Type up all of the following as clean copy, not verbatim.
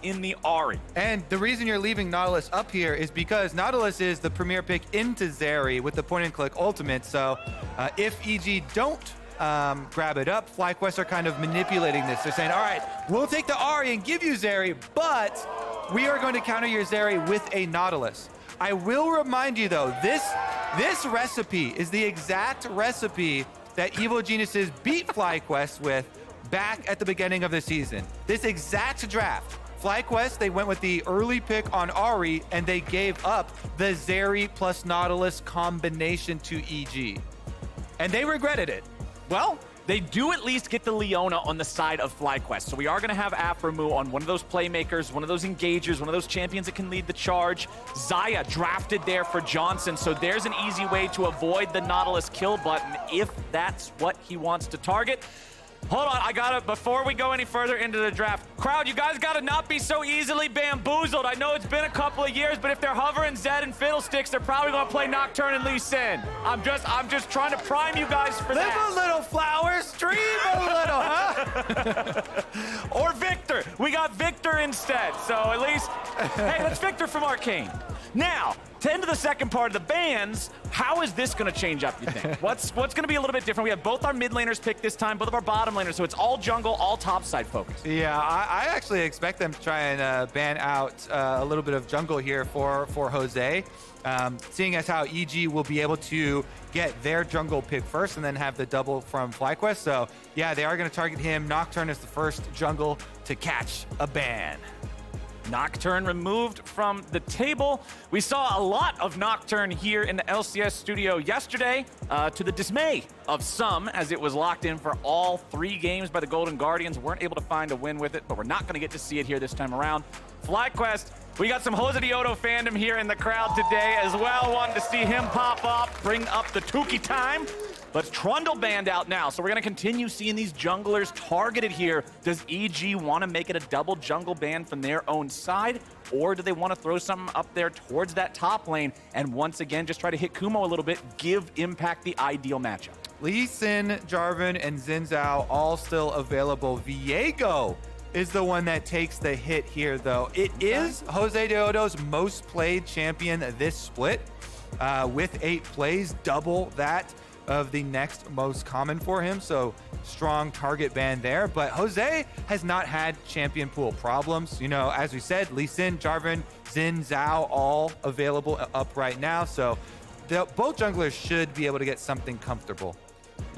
in the Ahri. And the reason you're leaving Nautilus up here is because Nautilus is the premier pick into Zeri with the point-and-click ultimate. So if EG don't grab it up, FlyQuest are kind of manipulating this. They're saying, all right, we'll take the Ahri and give you Zeri, but we are going to counter your Zeri with a Nautilus. I will remind you, though, this recipe is the exact recipe that Evil Geniuses beat FlyQuest with back at the beginning of the season. This exact draft. FlyQuest, they went with the early pick on Ahri, and they gave up the Zeri plus Nautilus combination to EG. And they regretted it. Well, they do at least get the LEona on the side of FlyQuest. So we are going to have Aphromoo on one of those playmakers, one of those engagers, one of those champions that can lead the charge. Xayah drafted there for Johnsun. So there's an easy way to avoid the Nautilus kill button if that's what he wants to target. Hold on, I gotta, before we go any further into the draft, crowd, you guys gotta not be so easily bamboozled. I know it's been a couple of years, but if they're hovering Zed and Fiddlesticks, they're probably gonna play Nocturne and Lee Sin. I'm just trying to prime you guys for that. Live a little, flowers, dream a little, huh? Or Viktor. We got Viktor instead, so at least, hey, that's Viktor from Arcane. Now, to end to the second part of the bans, how is this going to change up, you think? What's going to be a little bit different? We have both our mid laners picked this time, both of our bottom laners, so it's all jungle, all top side focus. Yeah, I actually expect them to try and ban out a little bit of jungle here for Jose, seeing as how EG will be able to get their jungle pick first and then have the double from FlyQuest. So yeah, they are going to target him. Nocturne is the first jungle to catch a ban. Nocturne removed from the table. We saw a lot of Nocturne here in the LCS studio yesterday, to the dismay of some, as it was locked in for all 3 games by the Golden Guardians. Weren't able to find a win with it, but we're not going to get to see it here this time around. FlyQuest, we got some JoseDeodo fandom here in the crowd today as well. Wanted to see him pop up, bring up the toucouille time. But Trundle banned out now, so we're going to continue seeing these junglers targeted here. Does EG want to make it a double jungle ban from their own side, or do they want to throw something up there towards that top lane and once again just try to hit Kumo a little bit, give Impact the ideal matchup? Lee Sin, Jarvan, and Xin Zhao all still available. Viego is the one that takes the hit here, though. It is JoseDeodo's most played champion this split, with 8 plays, double that of the next most common for him, so strong target ban there. But Jose has not had champion pool problems. You know, as we said, Lee Sin, Jarvan, Xin Zhao all available up right now, so both junglers should be able to get something comfortable.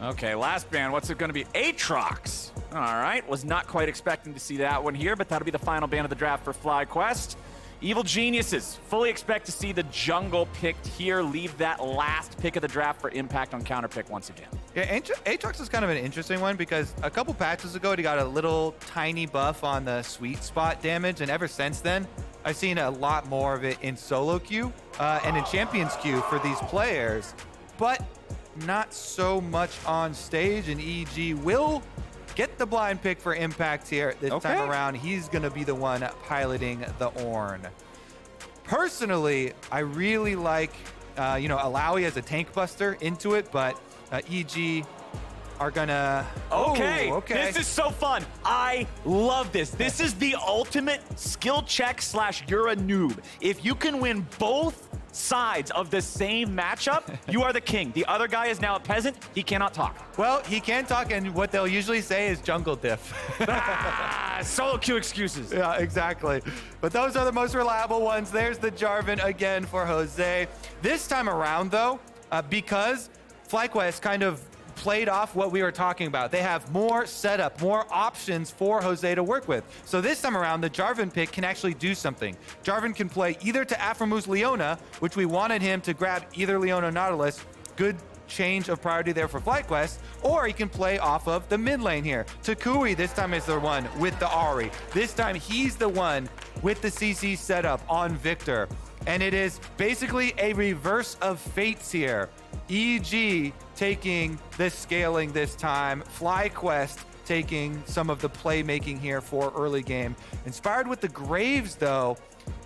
Okay, last ban, what's it going to be? Aatrox. All right, was not quite expecting to see that one here, but that'll be the final ban of the draft for FlyQuest. Evil Geniuses, fully expect to see the jungle picked here. Leave that last pick of the draft for Impact on counter pick once again. Yeah, Aatrox is kind of an interesting one because a couple patches ago, he got a little tiny buff on the sweet spot damage, and ever since then, I've seen a lot more of it in solo queue and in champions queue for these players, but not so much on stage, and EG will get the blind pick for Impact here this time around. He's going to be the one piloting the Ornn. Personally, I really like, Alawi as a tank buster into it, but EG are gonna... Okay, this is so fun. I love this. This is the ultimate skill check / you're a noob. If you can win both sides of the same matchup, you are the king. The other guy is now a peasant. He cannot talk. Well, he can talk, and what they'll usually say is jungle diff. Solo queue excuses. Yeah, exactly. But those are the most reliable ones. There's the Jarvan again for Jose. This time around, though, because FlyQuest kind of played off what we were talking about. They have more setup, more options for Jose to work with. So this time around, the Jarvan pick can actually do something. Jarvan can play either to Aphromoo's LEona, which we wanted him to grab either LEona or Nautilus. Good change of priority there for FlyQuest. Or he can play off of the mid lane here. toucouille this time is the one with the Ahri. This time he's the one with the CC setup on Viktor. And it is basically a reverse of fates here. EG taking the scaling this time. FlyQuest taking some of the playmaking here for early game. Inspired with the Graves, though.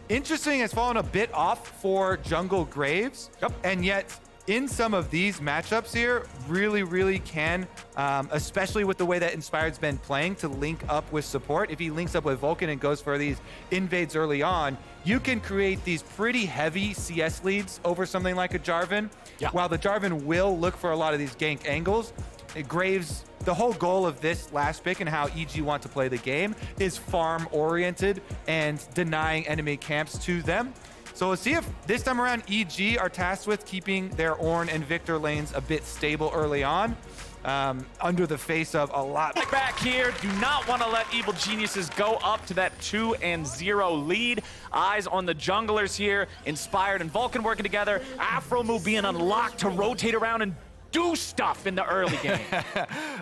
Interesting, has fallen a bit off for jungle Graves. And yet in some of these matchups here, really can, especially with the way that Inspired's been playing to link up with support. If he links up with Vulcan and goes for these invades early on, you can create these pretty heavy CS leads over something like a Jarvan. Yeah. While the Jarvan will look for a lot of these gank angles, Graves, the whole goal of this last pick and how EG want to play the game is farm-oriented and denying enemy camps to them. So we'll see if this time around EG are tasked with keeping their Ornn and Viktor lanes a bit stable early on, under the face of a lot. Back here, do not want to let Evil Geniuses go up to that 2-0 lead. Eyes on the junglers here, Inspired and Vulcan working together. Aphromoo being unlocked to rotate around and do stuff in the early game.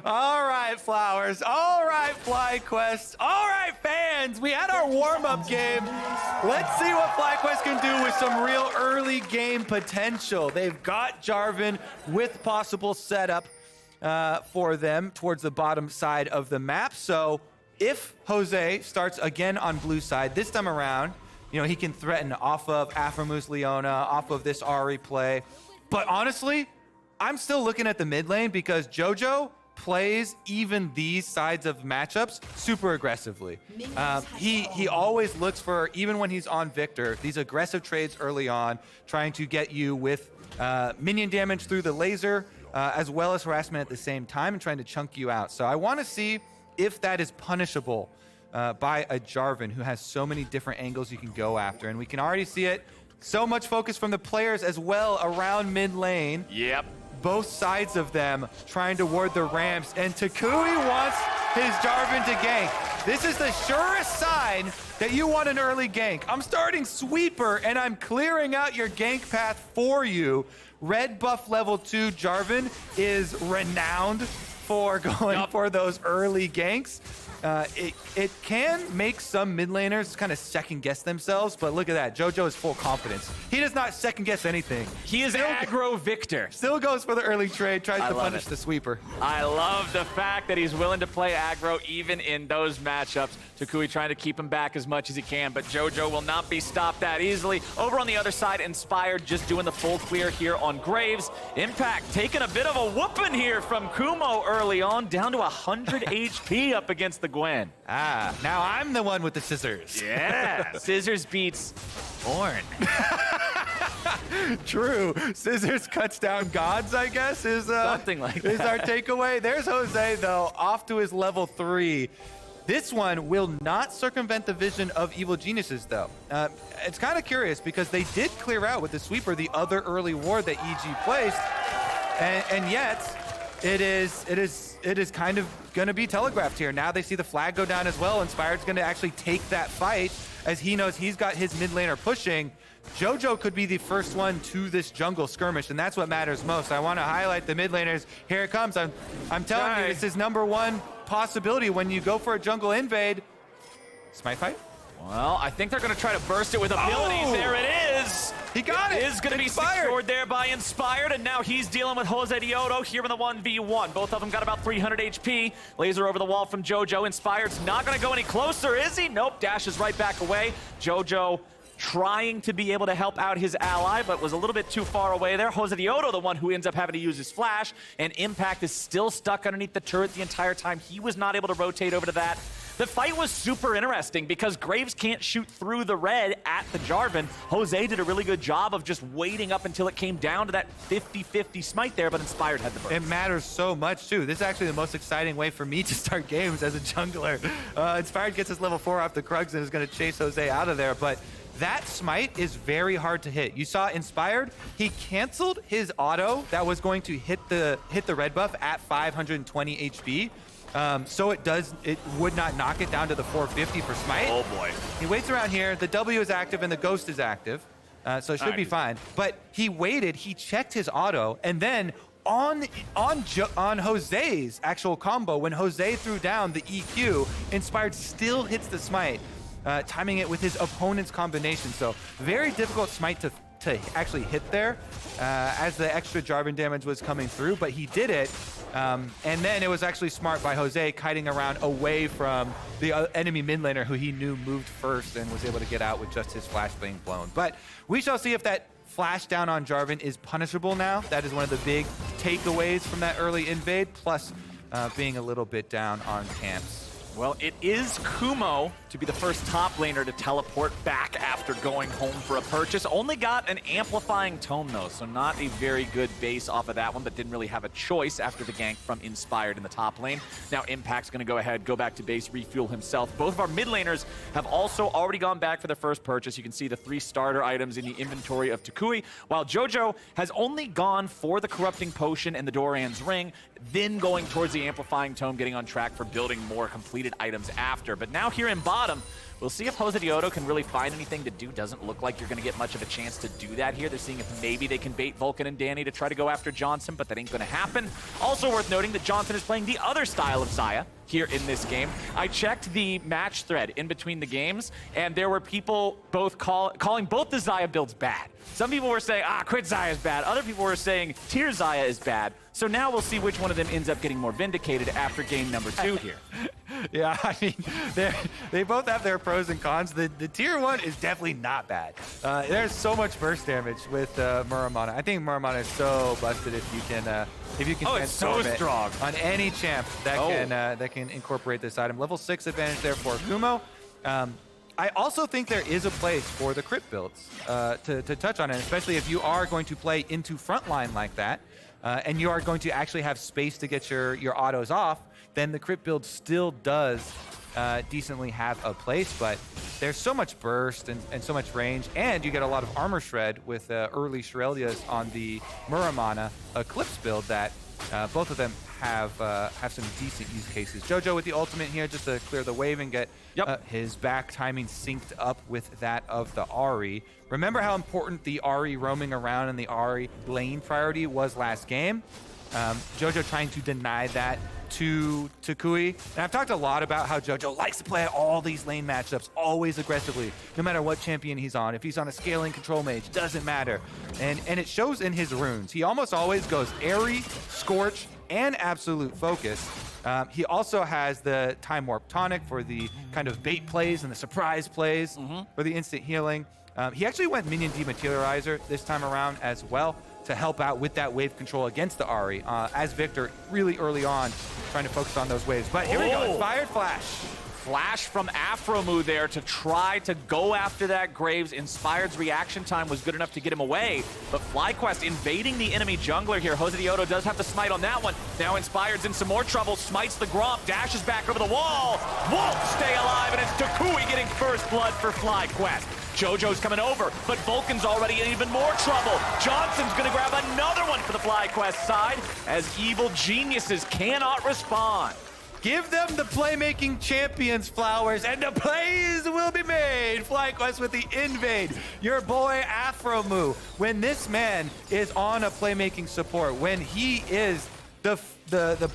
All right, Flowers. All right, FlyQuest. All right, fans. We had our warm-up game. Let's see what FlyQuest can do with some real early game potential. They've got Jarvan with possible setup for them towards the bottom side of the map. So if Jose starts again on blue side, this time around, you know, he can threaten off of Aphromoos LEona, off of this Ahri play. But honestly, I'm still looking at the mid lane because Jojo plays even these sides of matchups super aggressively. He always looks for, even when he's on Viktor, these aggressive trades early on, trying to get you with minion damage through the laser, as well as harassment at the same time and trying to chunk you out. So I want to see if that is punishable by a Jarvan who has so many different angles you can go after. And we can already see it. So much focus from the players as well around mid lane. Yep. Both sides of them trying to ward the ramps, and toucouille wants his Jarvan to gank. This is the surest sign that you want an early gank. I'm starting Sweeper, and I'm clearing out your gank path for you. Red buff level 2 Jarvan is renowned for going for those early ganks. It can make some mid laners kind of second guess themselves, but look at that. Jojo is full confidence. He does not second guess anything. He is aggro Viktor. Still goes for the early trade, tries to punish the sweeper. I love the fact that he's willing to play aggro even in those matchups. toucouille trying to keep him back as much as he can, but Jojo will not be stopped that easily. Over on the other side, Inspired just doing the full clear here on Graves. Impact taking a bit of a whooping here from Kumo early on, down to 100 HP up against the Gwen. Ah, now I'm the one with the scissors. Yeah, scissors beats Ornn. True. Scissors cuts down gods, I guess, is something like that. Is our takeaway. There's Jose, though, off to his level 3. This one will not circumvent the vision of Evil Geniuses, though. It's kind of curious because they did clear out with the sweeper the other early ward that EG placed, and yet it is kind of going to be telegraphed here. Now they see the flag go down as well. Inspired's going to actually take that fight as he knows he's got his mid laner pushing. Jojo could be the first one to this jungle skirmish, and that's what matters most. I want to highlight the mid laners. Here it comes. I'm telling you, this is #1 possibility when you go for a jungle invade. Smite fight? Well, I think they're going to try to burst it with abilities. Oh! There it is. He got it. It is going to be secured there by Inspired, and now he's dealing with JoseDeodo here in the 1v1. Both of them got about 300 HP. Laser over the wall from Jojo. Inspired's not going to go any closer, is he? Nope, dashes right back away. Jojo trying to be able to help out his ally, but was a little bit too far away there. JoseDeodo, the one who ends up having to use his flash, and Impact is still stuck underneath the turret the entire time. He was not able to rotate over to that. The fight was super interesting because Graves can't shoot through the red at the Jarvan. Jose did a really good job of just waiting up until it came down to that 50-50 smite there, but Inspired had the burst. It matters so much, too. This is actually the most exciting way for me to start games as a jungler. Inspired gets his level 4 off the Krugs and is going to chase Jose out of there, but that smite is very hard to hit. You saw Inspired, he canceled his auto that was going to hit the red buff at 520 HP. So it would not knock it down to the 450 for smite. Oh boy. He waits around here, the W is active and the Ghost is active. So it should be fine. But he waited, he checked his auto, and then on Jose's actual combo, when Jose threw down the EQ, Inspired still hits the smite, timing it with his opponent's combination. So very difficult smite to actually hit there as the extra Jarvan damage was coming through, but he did it. And then it was actually smart by Jose kiting around away from the enemy mid laner who he knew moved first and was able to get out with just his flash being blown. But we shall see if that flash down on Jarvan is punishable now. That is one of the big takeaways from that early invade, plus being a little bit down on camps. Well, it is Kumo to be the first top laner to teleport back after going home for a purchase. Only got an amplifying tome, though, so not a very good base off of that one, but didn't really have a choice after the gank from Inspired in the top lane. Now Impact's going to go ahead, go back to base, refuel himself. Both of our mid laners have also already gone back for their first purchase. You can see the 3 starter items in the inventory of toucouille, while Jojo has only gone for the Corrupting Potion and the Doran's Ring, then going towards the Amplifying Tome, getting on track for building more completed items after. But now here in bottom, we'll see if JoseDeodo can really find anything to do. Doesn't look like you're going to get much of a chance to do that here. They're seeing if maybe they can bait Vulcan and Danny to try to go after Johnsun, but that ain't going to happen. Also worth noting that Johnsun is playing the other style of Xayah here in this game. I checked the match thread in between the games, and there were people both calling both the Xayah builds bad. Some people were saying, Crit Xayah is bad. Other people were saying Tier Xayah is bad. So now we'll see which one of them ends up getting more vindicated after game number 2 here. Yeah, I mean, they both have their pros and cons. The tier 1 is definitely not bad. There's so much burst damage with Muramana. I think Muramana is so busted if you can it's so strong on any champ that can incorporate this item. Level 6 advantage there for Kumo. I also think there is a place for the crit builds to touch on it, especially if you are going to play into frontline like that. And you are going to actually have space to get your autos off, then the crit build still does decently have a place, but there's so much burst and so much range, and you get a lot of armor shred with early Shirelias on the Muramana Eclipse build that both of them have some decent use cases. Jojo with the ultimate here just to clear the wave and get his back timing synced up with that of the Ahri. Remember how important the Ahri roaming around and the Ahri lane priority was last game? Jojo trying to deny that to toucouille. And I've talked a lot about how Jojo likes to play all these lane matchups always aggressively, no matter what champion he's on. If he's on a scaling control mage, doesn't matter. And it shows in his runes. He almost always goes Ahri, Scorch, and Absolute Focus. He also has the Time Warp Tonic for the kind of bait plays and the surprise plays for the instant healing. He actually went Minion Dematerializer this time around as well to help out with that wave control against the Ahri, as Viktor really early on trying to focus on those waves. But here we go, Inspired Flash. Flash from Aphromoo there to try to go after that Graves. Inspired's reaction time was good enough to get him away, but FlyQuest invading the enemy jungler here. JoseDeodo does have to smite on that one. Now Inspired's in some more trouble, smites the Gromp, dashes back over the wall, won't stay alive, and it's toucouille getting first blood for FlyQuest. Jojo's coming over, but Vulcan's already in even more trouble. Johnson's gonna grab another one for the FlyQuest side, as evil geniuses cannot respond. Give them the playmaking champions flowers, and the plays will be made. FlyQuest with the invade. Your boy Aphromoo. When this man is on a playmaking support, when he is the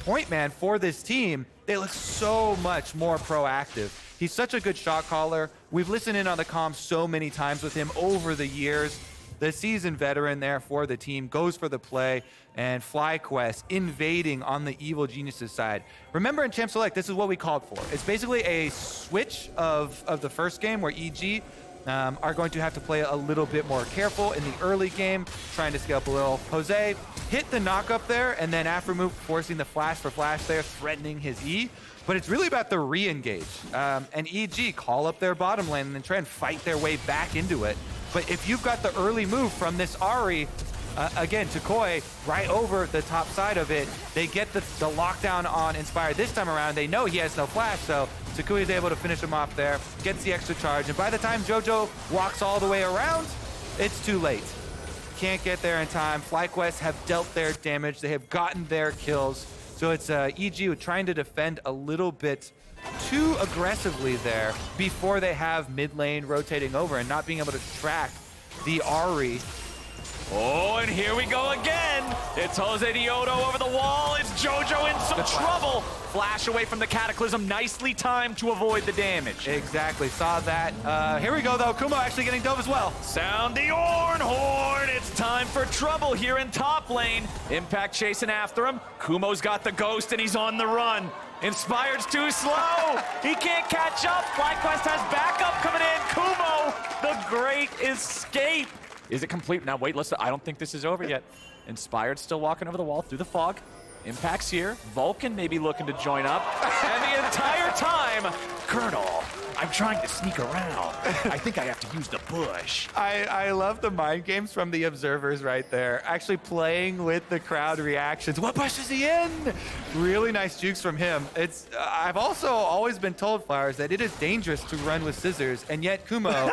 point man for this team, they look so much more proactive. He's such a good shot caller. We've listened in on the comms so many times with him over the years. The seasoned veteran there for the team goes for the play, and FlyQuest invading on the Evil Geniuses side. Remember in Champ Select, this is what we called for. It's basically a switch of the first game where EG are going to have to play a little bit more careful in the early game, trying to scale up a little. Jose hit the knock up there, and then Aphromoo forcing the flash for flash there, threatening his E. But it's really about the re-engage. And EG call up their bottom lane and then try and fight their way back into it. But if you've got the early move from this Ahri, again, toucouille right over the top side of it, they get the lockdown on Inspired this time around. They know he has no flash, so toucouille is able to finish him off there, gets the extra charge, and by the time Jojo walks all the way around, it's too late. Can't get there in time. FlyQuest have dealt their damage. They have gotten their kills. So it's EG trying to defend a little bit too aggressively there before they have mid lane rotating over and not being able to track the Ahri. Oh, and here we go again. It's JoseDeodo over the wall. It's Jojo in some trouble. Flash away from the Cataclysm. Nicely timed to avoid the damage. Exactly. Saw that. Here we go, though. Kumo actually getting dove as well. Sound the Ornn horn. It's time for trouble here in top lane. Impact chasing after him. Kumo's got the ghost, and he's on the run. Inspired's too slow. He can't catch up. FlyQuest has backup coming in. Kumo, the great escape. Is it complete? Now wait, I don't think this is over yet. Inspired still walking over the wall through the fog. Impact's here. Vulcan maybe looking to join up. And the entire time, Colonel, I'm trying to sneak around. I think I have to use the bush. I love the mind games from the observers right there. Actually playing with the crowd reactions. What bush is he in? Really nice jukes from him. I've also always been told, Flowers, that it is dangerous to run with scissors, and yet Kumo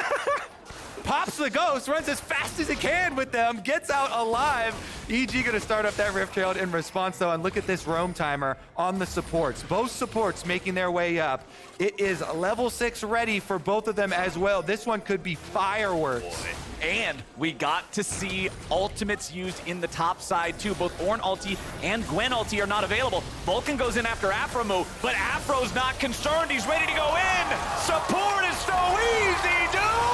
pops the ghost, runs as fast as he can with them, gets out alive. EG gonna start up that Rift Herald in response though, and look at this roam timer on the supports. Both supports making their way up. It is level 6 ready for both of them as well. This one could be fireworks. And we got to see ultimates used in the top side too. Both Ornn ulti and Gwen ulti are not available. Vulcan goes in after Aphromoo, but Afro's not concerned. He's ready to go in. Support is so easy, dude!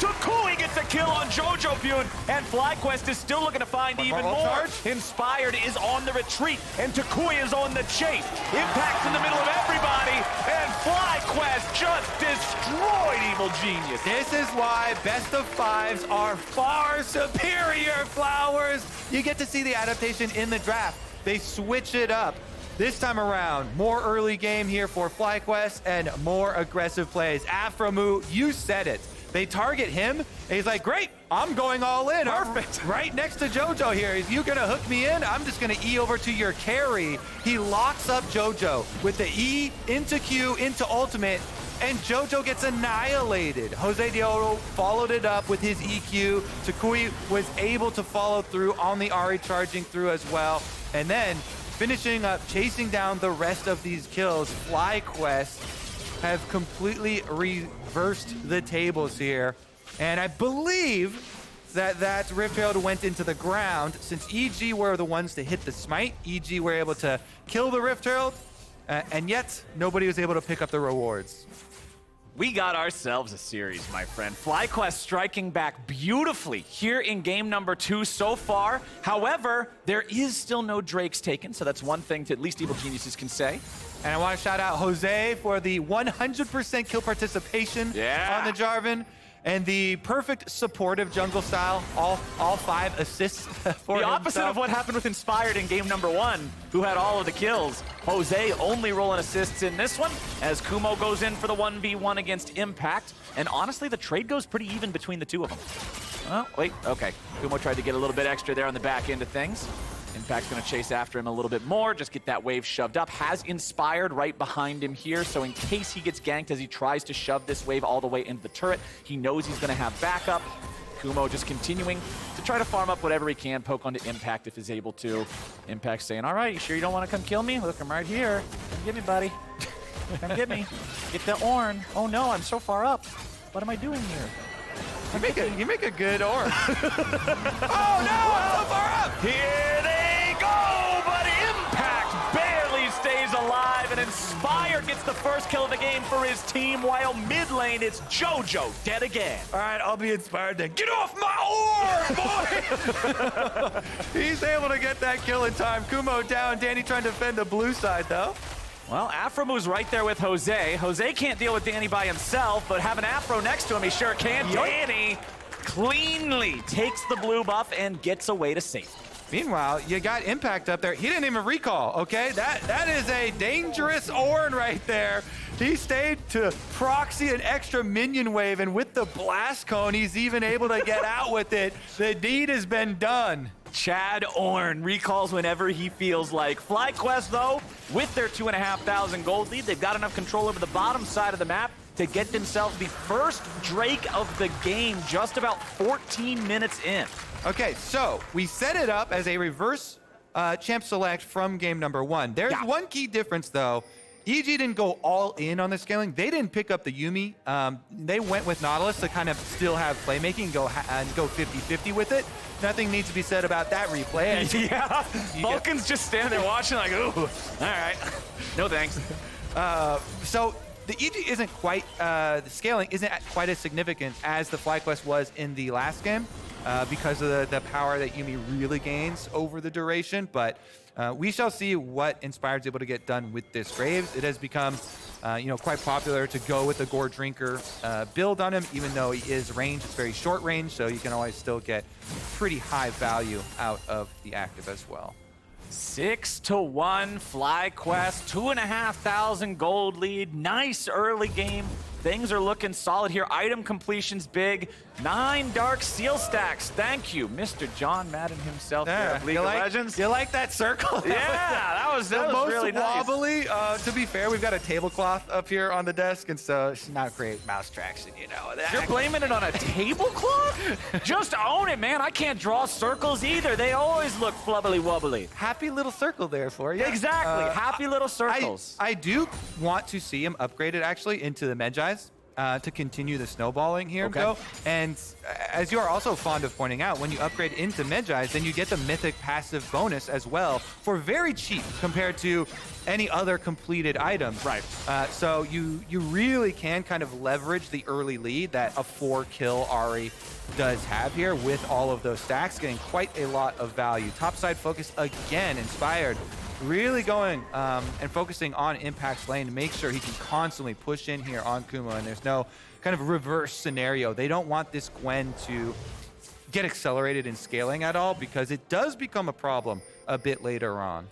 toucouille gets a kill on Jojopyun, and FlyQuest is still looking to find even more. Charge. Inspired is on the retreat, and toucouille is on the chase. Impact's in the middle of everybody, and FlyQuest just destroyed Evil Genius. This is why best of fives are far superior, Flowers. You get to see the adaptation in the draft. They switch it up. This time around, more early game here for FlyQuest and more aggressive plays. Aphromoo, you said it. They target him, and he's like, great, I'm going all in. Perfect. Right next to Jojo here. Is you gonna hook me in? I'm just gonna E over to your carry. He locks up Jojo with the E into Q, into ultimate, and Jojo gets annihilated. JoseDeodo followed it up with his EQ. toucouille was able to follow through on the Ahri, charging through as well. And then finishing up, chasing down the rest of these kills. FlyQuest have completely reversed the tables here. And I believe that Rift Herald went into the ground. Since EG were the ones to hit the smite, EG were able to kill the Rift Herald, and yet nobody was able to pick up the rewards. We got ourselves a series, my friend. FlyQuest striking back beautifully here in game number 2 so far. However, there is still no Drakes taken, so that's one thing to at least Evil Geniuses can say. And I want to shout out Jose for the 100% kill participation on the Jarvan. And the perfect supportive jungle style, all 5 assists for the opposite of what happened with Inspired in game number 1, who had all of the kills. Jose only rolling assists in this one, as Kumo goes in for the 1v1 against Impact. And honestly, the trade goes pretty even between the two of them. Oh, wait, okay. Kumo tried to get a little bit extra there on the back end of things. Impact's gonna chase after him a little bit more, just get that wave shoved up. Has Inspired right behind him here, so in case he gets ganked as he tries to shove this wave all the way into the turret, he knows he's gonna have backup. Kumo just continuing to try to farm up whatever he can, poke onto Impact if he's able to. Impact saying, all right, you sure you don't wanna come kill me? Look, I'm right here. Come get me, buddy. Come get me. Get the Ornn. Oh no, I'm so far up. What am I doing here? You make a good Ornn. Oh no, I'm so far up! Here they go, but Impact barely stays alive, and Inspired gets the first kill of the game for his team, while mid lane it's Jojo dead again. All right, I'll be Inspired then. Get off my Ornn, boy! He's able to get that kill in time. Kumo down, Danny trying to defend the blue side though. Well, Aphromoo's right there with Jose. Jose can't deal with Danny by himself, but having Aphro next to him, he sure can. Danny cleanly takes the blue buff and gets away to safety. Meanwhile, you got Impact up there. He didn't even recall, okay? That is a dangerous Ornn right there. He stayed to proxy an extra minion wave, and with the blast cone, he's even able to get out with it. The deed has been done. Chad Ornn recalls whenever he feels like. FlyQuest, though, with their 2,500 gold lead, they've got enough control over the bottom side of the map to get themselves the first Drake of the game just about 14 minutes in. Okay, so we set it up as a reverse champ select from game number 1. There's one key difference, though. EG didn't go all in on the scaling. They didn't pick up the Yuumi. They went with Nautilus to kind of still have playmaking and go 50-50 with it. Nothing needs to be said about that replay. Yeah, Vulcan's just standing there watching like, ooh, all right, no thanks. So the EG isn't quite, the scaling isn't quite as significant as the FlyQuest was in the last game. because of the power that Yuumi really gains over the duration. But we shall see what Inspired's able to get done with this Graves. It has become quite popular to go with the Gore Drinker build on him, even though he is ranged. It's very short range, so you can always still get pretty high value out of the active as well. 6-1 FlyQuest, 2,500 gold lead. Nice early game. Things are looking solid here. Item completion's big. 9 Dark Seal stacks. Thank you, Mr. John Madden himself here of League of Legends. You like that circle? Yeah, that was really nice. Wobbly. To be fair, we've got a tablecloth up here on the desk, and so it's not great mouse traction, you know. You're blaming it on a tablecloth? Just own it, man. I can't draw circles either. They always look flubbly wobbly. Happy little circle there for you. Exactly. Happy little circles. I do want to see him upgraded actually into the Medjai to continue the snowballing here, though. And as you are also fond of pointing out, when you upgrade into Medjai, then you get the mythic passive bonus as well for very cheap compared to any other completed items. Right. So you really can kind of leverage the early lead that a 4-kill Ahri does have here with all of those stacks, getting quite a lot of value. Topside focus again, Inspired. Really going and focusing on Impact's lane to make sure he can constantly push in here on Kumo, and there's no kind of reverse scenario. They don't want this Gwen to get accelerated in scaling at all, because it does become a problem a bit later on.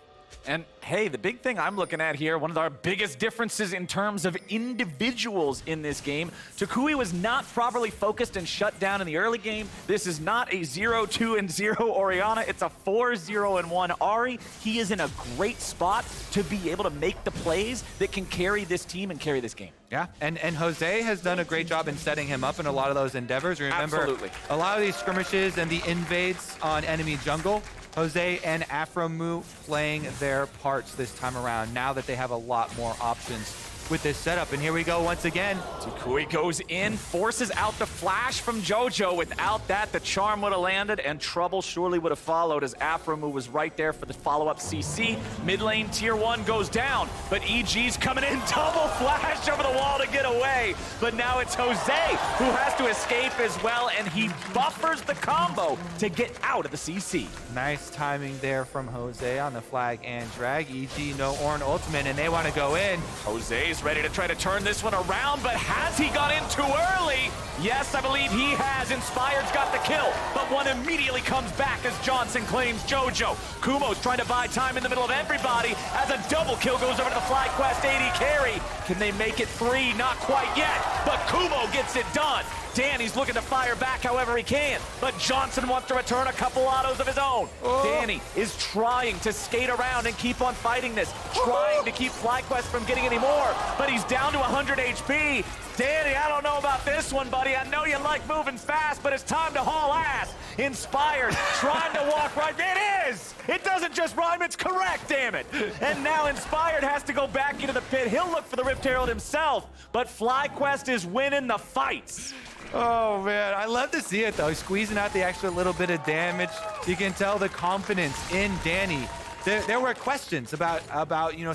And hey, the big thing I'm looking at here, one of our biggest differences in terms of individuals in this game, toucouille was not properly focused and shut down in the early game. This is not a 0-2-0 Orianna. It's a 4-0-1 Ahri. He is in a great spot to be able to make the plays that can carry this team and carry this game. Yeah, and Jose has done a great job in setting him up in a lot of those endeavors. Remember, absolutely, a lot of these skirmishes and the invades on enemy jungle, Jose and Aphromoo playing their parts this time around, now that they have a lot more options with this setup. And here we go once again. toucouille goes in, forces out the flash from Jojo. Without that, the charm would have landed, and trouble surely would have followed, as Aphromoo was right there for the follow-up CC. Mid lane tier 1 goes down, but EG's coming in, double flash over the wall to get away. But now it's Jose who has to escape as well, and he buffers the combo to get out of the CC. Nice timing there from Jose on the flag and drag. EG no Ornn ultimate, and they want to go in. Jose's ready to try to turn this one around, but has he got in too early? Yes, I believe he has. Inspired's got the kill, but one immediately comes back as Johnsun claims Jojo. Kumo's trying to buy time in the middle of everybody as a double kill goes over to the FlyQuest AD carry. Can they make it 3? Not quite yet, but Kumo gets it done. Danny's looking to fire back however he can, but Johnsun wants to return a couple autos of his own. Danny is trying to skate around and keep on fighting this, trying to keep FlyQuest from getting any more, but he's down to 100 HP. Danny, I don't know about this one, buddy. I know you like moving fast, but it's time to haul ass. Inspired, trying to walk right. It is! It doesn't just rhyme, it's correct, damn it. And now Inspired has to go back into the pit. He'll look for the Rift Herald himself, but FlyQuest is winning the fights. Oh man, I love to see it though. He's squeezing out the extra little bit of damage. You can tell the confidence in Danny. There were questions about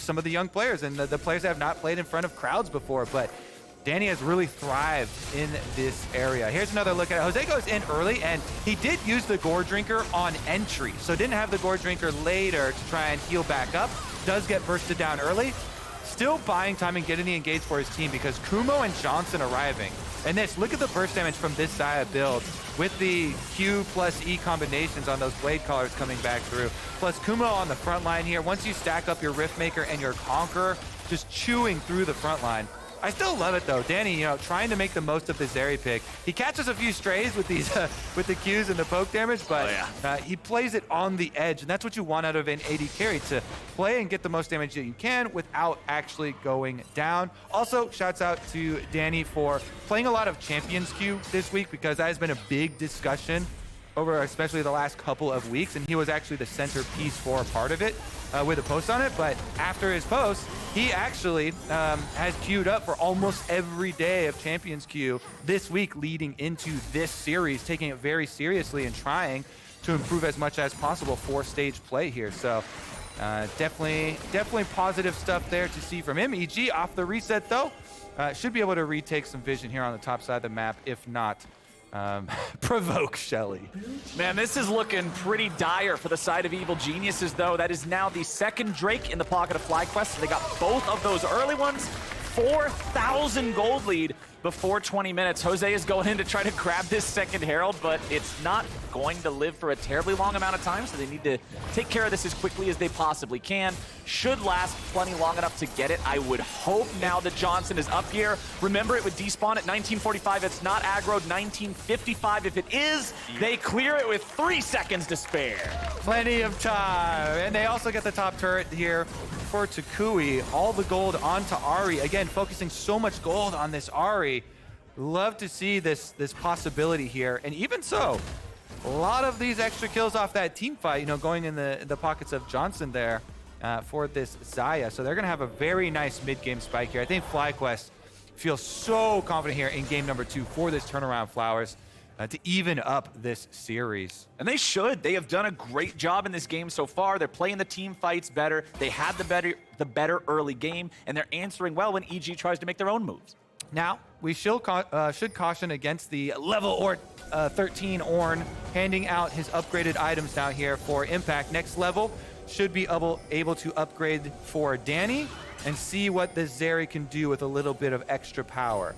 some of the young players and the players that have not played in front of crowds before, but Danny has really thrived in this area. Here's another look at it. Jose goes in early, and he did use the Gore Drinker on entry, so didn't have the Gore Drinker later to try and heal back up. Does get bursted down early. Still buying time and getting the engage for his team because Kumo and Johnsun arriving. And this, look at the burst damage from this Xayah build with the Q plus E combinations on those blade collars coming back through. Plus Kumo on the front line here. Once you stack up your Riftmaker and your Conqueror, just chewing through the front line. I still love it though. Danny, trying to make the most of the Zeri pick. He catches a few strays with these with the Qs and the poke damage, but he plays it on the edge, and that's what you want out of an AD carry, to play and get the most damage that you can without actually going down. Also, shouts out to Danny for playing a lot of Champions Q this week, because that has been a big discussion over especially the last couple of weeks, and he was actually the centerpiece for a part of it with a post on it. But after his post, he actually has queued up for almost every day of Champions Queue this week leading into this series, taking it very seriously and trying to improve as much as possible for stage play here. So definitely positive stuff there to see from him. EG off the reset though, should be able to retake some vision here on the top side of the map, if not provoke Shelly. Man, this is looking pretty dire for the side of Evil Geniuses, though. That is now the second Drake in the pocket of FlyQuest. So they got both of those early ones. 4,000 gold lead before 20 minutes. Jose is going in to try to grab this second Herald, but it's not going to live for a terribly long amount of time, so they need to take care of this as quickly as they possibly can. Should last plenty long enough to get it, I would hope, now that Johnsun is up here. Remember, it would despawn at 1945. It's not aggroed. 1955. If it is, they clear it with 3 seconds to spare. Plenty of time. And they also get the top turret here for toucouille. All the gold onto Ahri. Again, focusing so much gold on this Ahri. Love to see this possibility here. And even so, a lot of these extra kills off that team fight, you know, going in the pockets of Johnsun there for this Xayah. So they're going to have a very nice mid-game spike here. I think FlyQuest feels so confident here in game number 2 for this turnaround Flowers to even up this series. And they should. They have done a great job in this game so far. They're playing the team fights better. They had the better early game, and they're answering well when EG tries to make their own moves. Now, we should caution against the level 13 Ornn handing out his upgraded items down here for Impact. Next level should be able to upgrade for Danny and see what this Zeri can do with a little bit of extra power.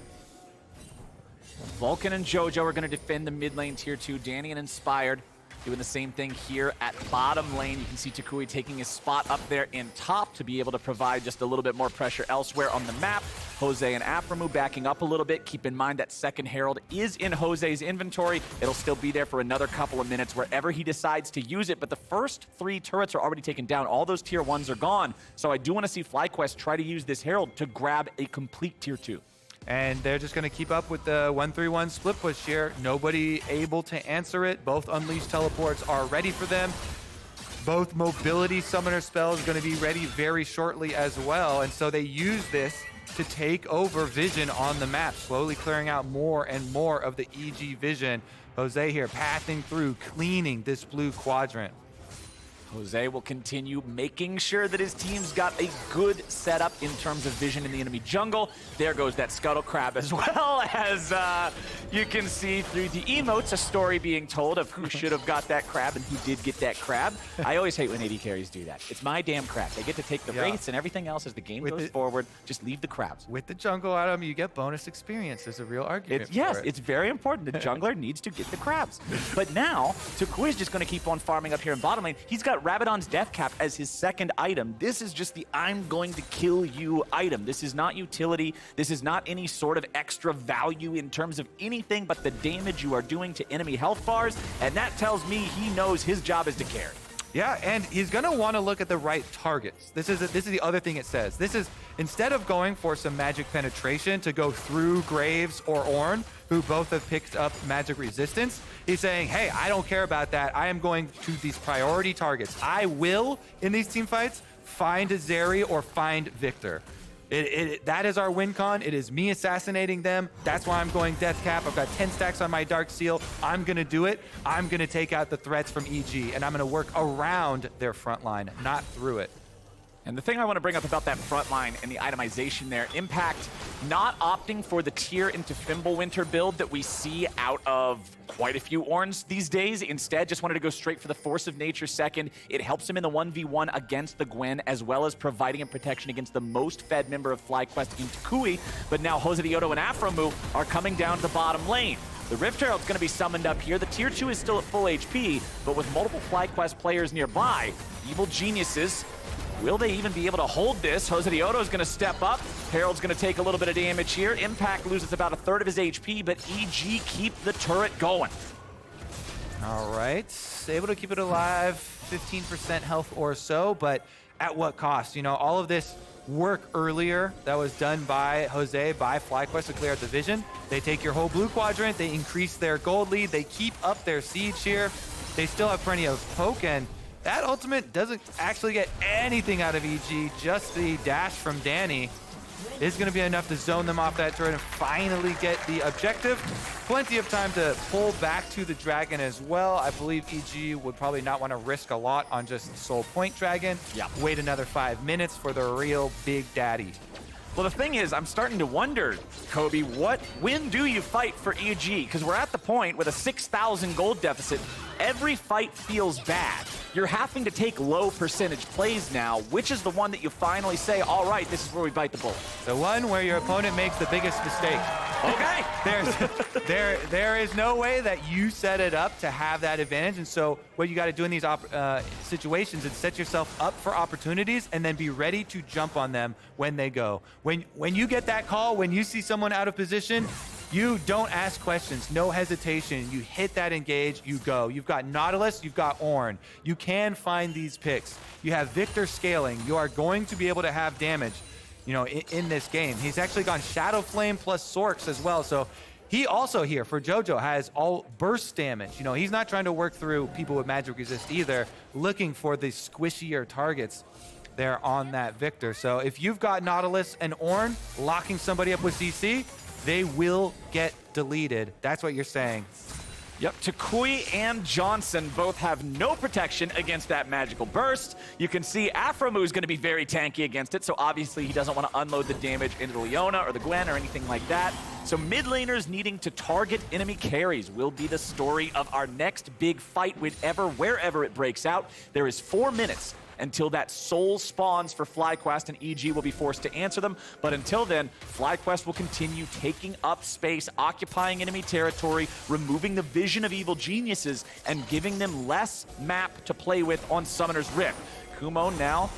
Vulcan and Jojo are going to defend the mid lane tier 2. Danny and Inspired doing the same thing here at bottom lane. You can see toucouille taking his spot up there in top to be able to provide just a little bit more pressure elsewhere on the map. Jose and Aphromoo backing up a little bit. Keep in mind that second Herald is in Jose's inventory. It'll still be there for another couple of minutes wherever he decides to use it. But the first 3 turrets are already taken down. All those tier 1s are gone. So I do want to see FlyQuest try to use this Herald to grab a complete tier 2. And they're just going to keep up with the 1-3-1 split push here. Nobody able to answer it. Both Unleashed teleports are ready for them. Both mobility summoner spells going to be ready very shortly as well. And so they use this to take over vision on the map, slowly clearing out more and more of the EG vision. Jose here pathing through, cleaning this blue quadrant. Jose will continue making sure that his team's got a good setup in terms of vision in the enemy jungle. There goes that Scuttle Crab, as well as you can see through the emotes a story being told of who should have got that crab and who did get that crab. I always hate when AD carries do that. It's my damn crab. They get to take the wraiths and everything else as the game goes forward. Just leave the crabs. With the jungle item, you get bonus experience. There's a real argument Yes, for it. it's very important. The jungler needs to get the crabs. But now, toucouille is just going to keep on farming up here in bottom lane. He's got Rabadon's Death Cap as his second item. This is just the I'm going to kill you item. This is not utility. This is not any sort of extra value in terms of anything but the damage you are doing to enemy health bars. And that tells me he knows his job is to carry. Yeah, and he's going to want to look at the right targets. This is the other thing it says. This is, instead of going for some magic penetration to go through Graves or Ornn, who both have picked up magic resistance, he's saying, hey, I don't care about that. I am going to these priority targets. I will, in these team fights, find a Zeri or find Viktor. That is our win con. It is me assassinating them. That's why I'm going Death Cap. I've got 10 stacks on my Dark Seal. I'm going to do it. I'm going to take out the threats from EG, and I'm going to work around their front line, not through it. And the thing I want to bring up about that front line and the itemization there, Impact not opting for the tier into Fimbulwinter build that we see out of quite a few Ornns these days. Instead, just wanted to go straight for the Force of Nature second. It helps him in the 1v1 against the Gwen, as well as providing him protection against the most fed member of FlyQuest in toucouille. But now JoseDeodo and Aphromoo are coming down to the bottom lane. The Rift Herald's going to be summoned up here. The tier 2 is still at full HP, but with multiple FlyQuest players nearby, Evil Geniuses, will they even be able to hold this? JoseDeodo is going to step up. Herald's going to take a little bit of damage here. Impact loses about a third of his HP, but EG keep the turret going. All right, able to keep it alive, 15% health or so, but at what cost? You know, all of this work earlier that was done by Jose, by FlyQuest to clear out the vision. They take your whole blue quadrant, they increase their gold lead, they keep up their siege here. They still have plenty of poke, and that ultimate doesn't actually get anything out of EG. Just the dash from Danny is going to be enough to zone them off that turret and finally get the objective. Plenty of time to pull back to the dragon as well. I believe EG would probably not want to risk a lot on just Soul Point Dragon. Yeah. Wait another 5 minutes for the real big daddy. Well, the thing is, I'm starting to wonder, Kobe, when do you fight for EG? Because we're at the point with a 6,000 gold deficit. Every fight feels bad. You're having to take low percentage plays now. Which is the one that you finally say, all right, this is where we bite the bullet? The one where your opponent makes the biggest mistake. Okay. there is no way that you set it up to have that advantage. And so what you got to do in these situations is set yourself up for opportunities and then be ready to jump on them when they go. When you get that call, when you see someone out of position, you don't ask questions, no hesitation. You hit that engage, you go. You've got Nautilus, you've got Ornn. You can find these picks. You have Viktor scaling. You are going to be able to have damage, you know, in this game. He's actually gone Shadow Flame plus Sorks as well. So he also here for Jojo has all burst damage. You know, he's not trying to work through people with magic resist either, looking for the squishier targets there on that Viktor. So if you've got Nautilus and Ornn locking somebody up with CC, they will get deleted. That's what you're saying. Yep, toucouille and Johnsun both have no protection against that magical burst. You can see Aphromoo is going to be very tanky against it, so obviously he doesn't want to unload the damage into the LEona or the Gwen or anything like that. So mid laners needing to target enemy carries will be the story of our next big fight wherever it breaks out. There is 4 minutes until that soul spawns for FlyQuest, and EG will be forced to answer them. But until then, FlyQuest will continue taking up space, occupying enemy territory, removing the vision of evil geniuses, and giving them less map to play with on Summoner's Rift. Kumo now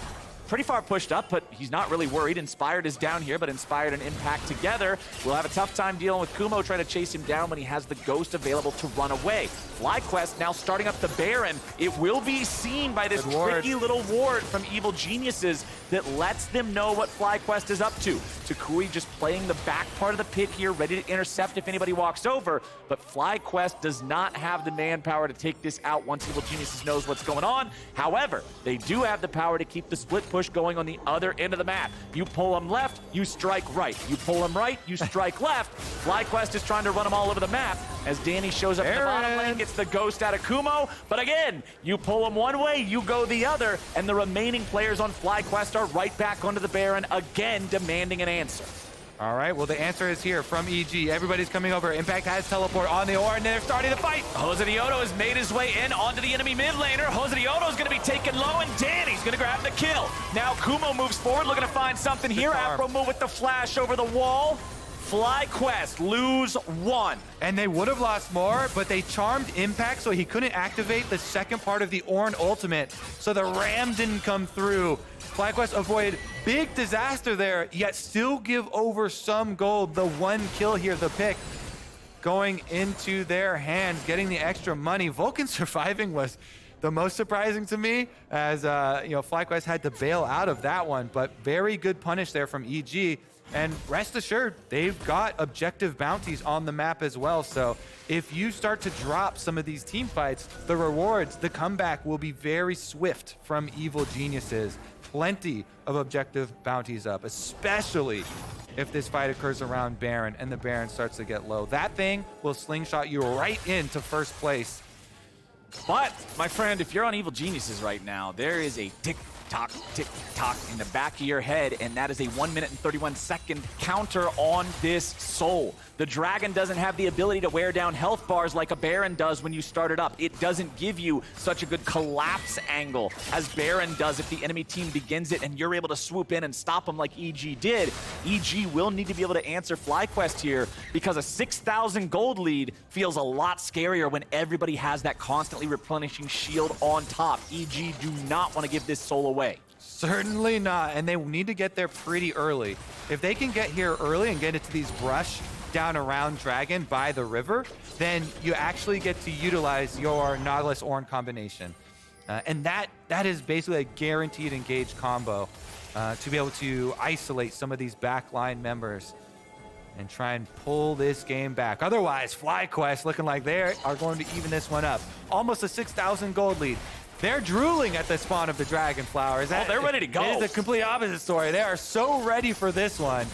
pretty far pushed up, but he's not really worried. Inspired is down here, but Inspired and Impact together will have a tough time dealing with Kumo trying to chase him down when he has the Ghost available to run away. FlyQuest now starting up the Baron. It will be seen by this tricky little ward from Evil Geniuses that lets them know what FlyQuest is up to. toucouille just playing the back part of the pit here, ready to intercept if anybody walks over, but FlyQuest does not have the manpower to take this out once Evil Geniuses knows what's going on. However, they do have the power to keep the split push going on the other end of the map. You pull them left, you strike right. You pull them right, you strike left. FlyQuest is trying to run them all over the map as Danny shows up in the bottom lane, gets the Ghost out of Kumo. But again, you pull them one way, you go the other, and the remaining players on FlyQuest are right back onto the Baron, again demanding an answer. All right, well, the answer is here from EG. Everybody's coming over. Impact has teleport on the Ornn, and they're starting to fight. JoseDeodo has made his way in onto the enemy mid laner. JoseDeodo is going to be taken low, and Danny's going to grab the kill. Now Kumo moves forward, looking to find something here. Aphromoo with the flash over the wall. FlyQuest lose 1. And they would have lost more, but they charmed Impact so he couldn't activate the second part of the Ornn ultimate. So the Ram didn't come through. FlyQuest avoid big disaster there, yet still give over some gold. The 1 kill here, the pick, going into their hands, getting the extra money. Vulcan surviving was the most surprising to me, as you know, FlyQuest had to bail out of that one, but very good punish there from EG. And rest assured, they've got objective bounties on the map as well. So if you start to drop some of these team fights, the rewards, the comeback will be very swift from Evil Geniuses. Plenty of objective bounties up, especially if this fight occurs around Baron and the Baron starts to get low. That thing will slingshot you right into first place. But, my friend, if you're on Evil Geniuses right now, there is a tick-tock in the back of your head, and that is a 1 minute and 31 second counter on this soul. The dragon doesn't have the ability to wear down health bars like a Baron does when you start it up. It doesn't give you such a good collapse angle as Baron does if the enemy team begins it and you're able to swoop in and stop them like EG did. EG will need to be able to answer FlyQuest here because a 6,000 gold lead feels a lot scarier when everybody has that constantly replenishing shield on top. EG do not want to give this soul away. Certainly not, and they need to get there pretty early. If they can get here early and get into these brush down around Dragon by the river, then you actually get to utilize your Nautilus Ornn combination. And that is basically a guaranteed engage combo to be able to isolate some of these backline members and try and pull this game back. Otherwise, FlyQuest looking like they are going to even this one up. Almost a 6,000 gold lead. They're drooling at the spawn of the Dragon Flowers. They're ready to go. It is the complete opposite story. They are so ready for this one.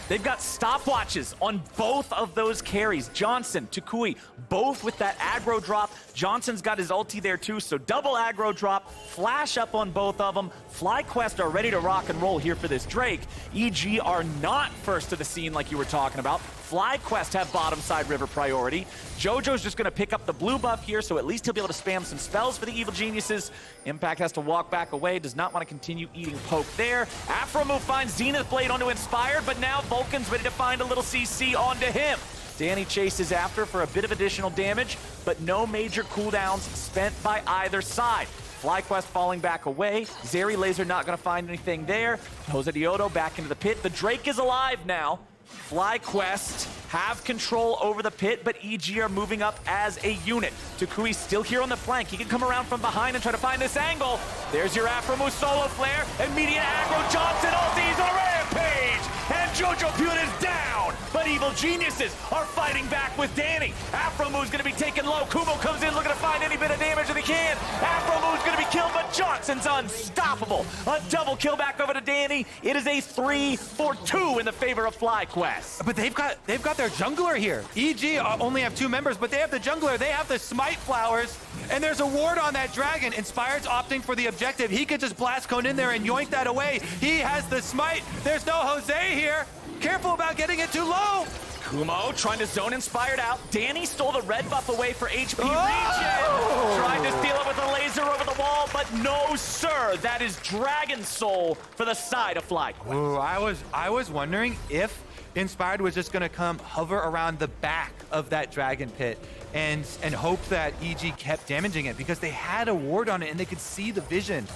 They've got stopwatches on both of those carries. Johnsun, toucouille, both with that aggro drop. Johnsun's got his ulti there too, so double aggro drop, flash up on both of them. FlyQuest are ready to rock and roll here for this Drake. EG are not first to the scene like you were talking about. FlyQuest have bottom side river priority. Jojo's just going to pick up the blue buff here, so at least he'll be able to spam some spells for the Evil Geniuses. Impact has to walk back away, does not want to continue eating poke there. Aphromoo finds Zenith Blade onto Inspired, but now Vulcan's ready to find a little CC onto him. Danny chases after for a bit of additional damage, but no major cooldowns spent by either side. FlyQuest falling back away. Zeri laser not going to find anything there. JoseDeodo back into the pit. The Drake is alive now. FlyQuest have control over the pit, but EG are moving up as a unit. toucouille still here on the flank. He can come around from behind and try to find this angle. There's your Aphromoo solo flare. Immediate aggro. Johnsun ultis a rampage. And Jojopyun is down. But Evil Geniuses are fighting back with Danny. Aphromoo is going to be taken low. Kumo comes in looking to find any bit of damage that he can. Aphromoo is going to be killed, but Johnsun's unstoppable. A double kill back over to Danny. It is a 3-for-2 in the favor of FlyQuest. But they've got their jungler here. EG only have 2 members, but they have the jungler. They have the smite flowers, and there's a ward on that dragon. Inspired's opting for the objective. He could just blast cone in there and yoink that away. He has the smite. There's no Jose here. Careful about getting it too low. Kumo trying to zone Inspired out. Danny stole the red buff away for HP Oh! Regen. Trying to steal it with a laser over the wall, but no, sir. That is Dragon Soul for the side of FlyQuest. Ooh, I was wondering if Inspired was just gonna come hover around the back of that dragon pit and hope that EG kept damaging it, because they had a ward on it and they could see the vision.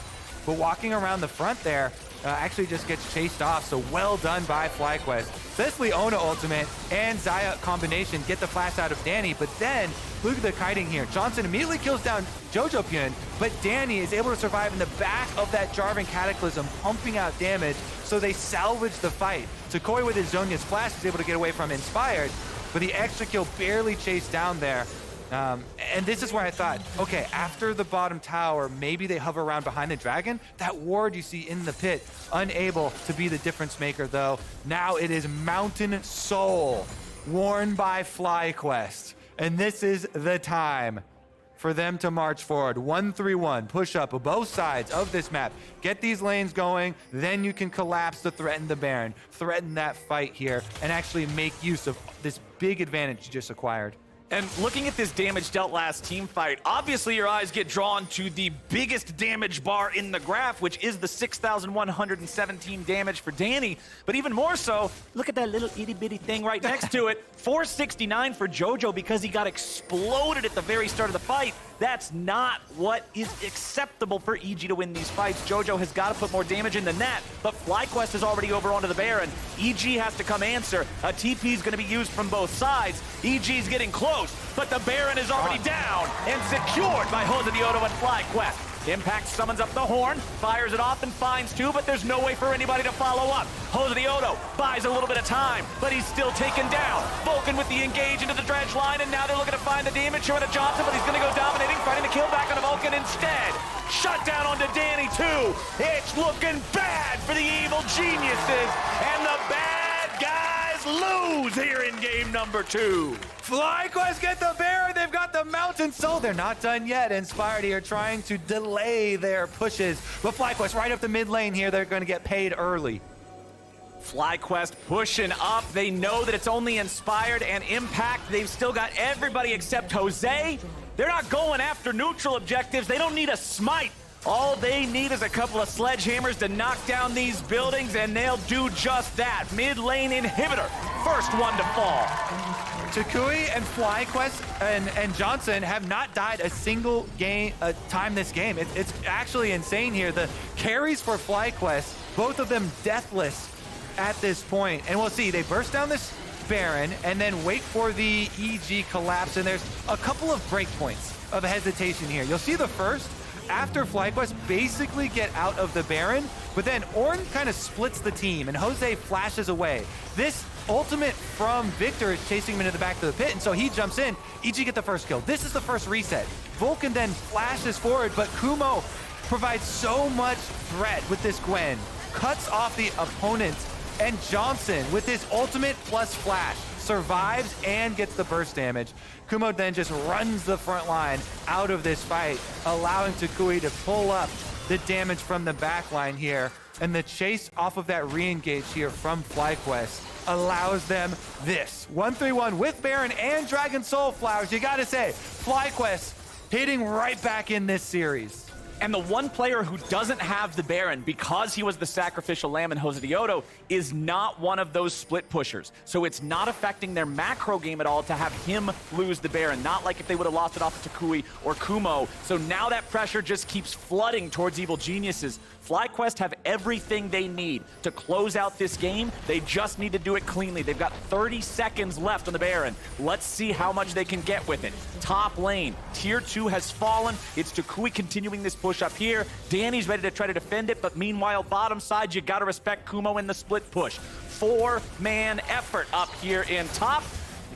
But walking around the front there actually just gets chased off, so well done by FlyQuest. This LEona ultimate and Xayah combination get the flash out of Danny, but then look at the kiting here. Johnsun immediately kills down Jojopyun, but Danny is able to survive in the back of that Jarvan Cataclysm, pumping out damage, so they salvage the fight. toucouille with his Zhonya's flash is able to get away from Inspired, but the extra kill barely chased down there. And this is where I thought, okay, after the bottom tower, maybe they hover around behind the dragon. That ward you see in the pit, unable to be the difference maker though. Now it is Mountain Soul, worn by FlyQuest. And this is the time for them to march forward. 1-3-1, push up both sides of this map. Get these lanes going, then you can collapse to threaten the Baron, threaten that fight here, and actually make use of this big advantage you just acquired. And looking at this damage dealt last team fight, obviously your eyes get drawn to the biggest damage bar in the graph, which is the 6,117 damage for Danny. But even more so, look at that little itty bitty thing right next to it. 469 for Jojo because he got exploded at the very start of the fight. That's not what is acceptable for EG to win these fights. Jojo has got to put more damage in than that, but FlyQuest is already over onto the Baron. EG has to come answer. A TP is going to be used from both sides. EG's getting close, but the Baron is already down and secured by JoseDeodo and FlyQuest. Impact summons up the horn, fires it off and finds 2, but there's no way for anybody to follow up. JoseDeodo buys a little bit of time, but he's still taken down. Vulcan with the engage into the dredge line, and now they're looking to find the damage here to Johnsun, but he's going to go dominating, finding the kill back on Vulcan instead. Shut down onto Danny too. It's looking bad for the Evil Geniuses, and the bad guys lose here in game number 2. FlyQuest get the Baron, they've got the Mountain Soul. They're not done yet. Inspired here trying to delay their pushes. But FlyQuest right up the mid lane here, they're going to get paid early. FlyQuest pushing up. They know that it's only Inspired and Impact. They've still got everybody except Jose. They're not going after neutral objectives. They don't need a smite. All they need is a couple of sledgehammers to knock down these buildings, and they'll do just that. Mid lane inhibitor, first one to fall. toucouille and FlyQuest and Johnsun have not died a single time this game. It's actually insane here. The carries for FlyQuest, both of them deathless at this point. And we'll see, they burst down this Baron and then wait for the EG collapse. And there's a couple of breakpoints of hesitation here. You'll see the first, after FlyQuest basically get out of the Baron, but then Ornn kind of splits the team and Jose flashes away. This ultimate from Viktor is chasing him into the back of the pit, and so he jumps in. EG get the first kill. This is the first reset. Vulcan then flashes forward, but Kumo provides so much threat with this Gwen. Cuts off the opponent's And Johnsun, with his ultimate plus flash, survives and gets the burst damage. Kumo then just runs the front line out of this fight, allowing toucouille to pull up the damage from the back line here. And the chase off of that re-engage here from FlyQuest allows them this. 1-3-1 with Baron and Dragon Soul Flowers. You gotta say, FlyQuest hitting right back in this series. And the one player who doesn't have the Baron, because he was the sacrificial lamb in JoseDeodo, is not one of those split pushers. So it's not affecting their macro game at all to have him lose the Baron. Not like if they would have lost it off of toucouille or Kumo. So now that pressure just keeps flooding towards Evil Geniuses. FlyQuest have everything they need to close out this game. They just need to do it cleanly. They've got 30 seconds left on the Baron. Let's see how much they can get with it. Top lane, tier 2 has fallen. It's toucouille continuing this push up here. Danny's ready to try to defend it, but meanwhile, bottom side, you gotta respect Kumo in the split push. 4-man effort up here in top.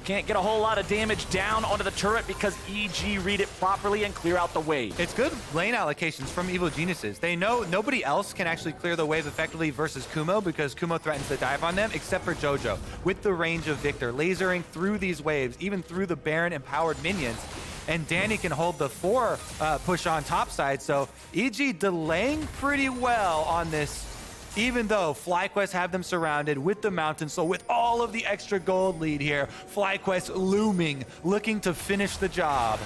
Can't get a whole lot of damage down onto the turret because EG read it properly and clear out the wave. It's good lane allocations from Evil Geniuses. They know nobody else can actually clear the wave effectively versus Kumo because Kumo threatens to dive on them, except for Jojo. With the range of Viktor, lasering through these waves, even through the Baron-empowered minions. And Danny can hold the 4 push on top side, so EG delaying pretty well on this, even though FlyQuest have them surrounded with the Mountain Soul, with all of the extra gold lead here. FlyQuest looming, looking to finish the job.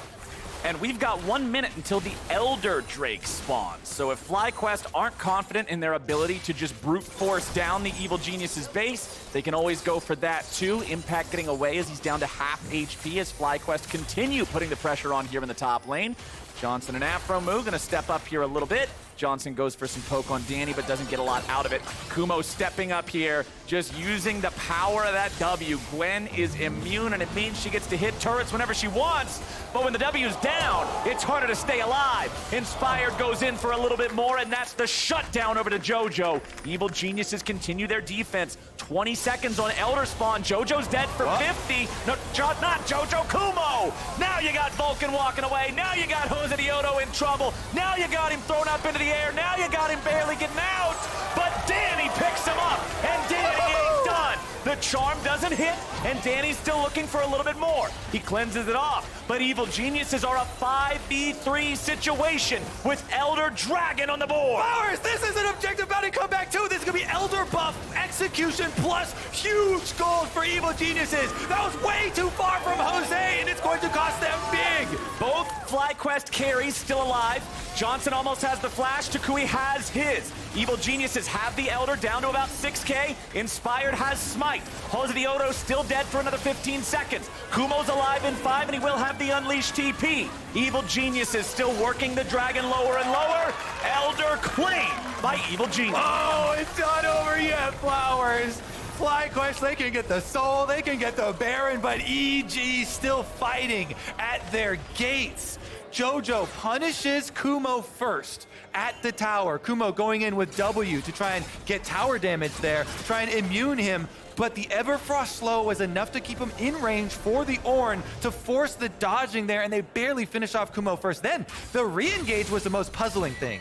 And we've got 1 minute until the Elder Drake spawns. So if FlyQuest aren't confident in their ability to just brute force down the Evil Genius's base, they can always go for that too. Impact getting away as he's down to half HP as FlyQuest continue putting the pressure on here in the top lane. Johnsun and Aphromoo gonna step up here a little bit. Johnsun goes for some poke on Danny, but doesn't get a lot out of it. Kumo stepping up here, just using the power of that W. Gwen is immune, and it means she gets to hit turrets whenever she wants. But when the W's down, it's harder to stay alive. Inspired goes in for a little bit more, and that's the shutdown over to Jojo. Evil Geniuses continue their defense. 20 seconds on Elder spawn. Jojo's dead for 50. No, not Jojo, Kumo! Now you got Vulcan walking away. Now you got JoseDeodo in trouble. Now you got him thrown up into the air. Now you got him barely getting out. But Danny picks him up, and Danny ain't done. The charm doesn't hit, and Danny's still looking for a little bit more. He cleanses it off, but Evil Geniuses are a 5v3 situation with Elder Dragon on the board. Flowers, this is an objective bounty comeback too. This is gonna be Elder buff, execution plus huge gold for Evil Geniuses. That was way too far from Jose, and it's going to cost them big. Both FlyQuest carries still alive. Johnsun almost has the flash. toucouille has his. Evil Geniuses have the Elder down to about 6k. Inspired has Smite. JoseDeodo still dead for another 15 seconds. Kumo's alive in 5, and he will have the Unleashed TP. Evil Geniuses still working the dragon lower and lower. Elder claimed by Evil Genius. Oh, it's not over yet, Flowers. FlyQuest, they can get the Soul, they can get the Baron, but EG still fighting at their gates. Jojo punishes Kumo first at the tower. Kumo going in with W to try and get tower damage there, try and immune him, but the Everfrost slow was enough to keep him in range for the Ornn to force the dodging there, and they barely finish off Kumo first. Then the re-engage was the most puzzling thing.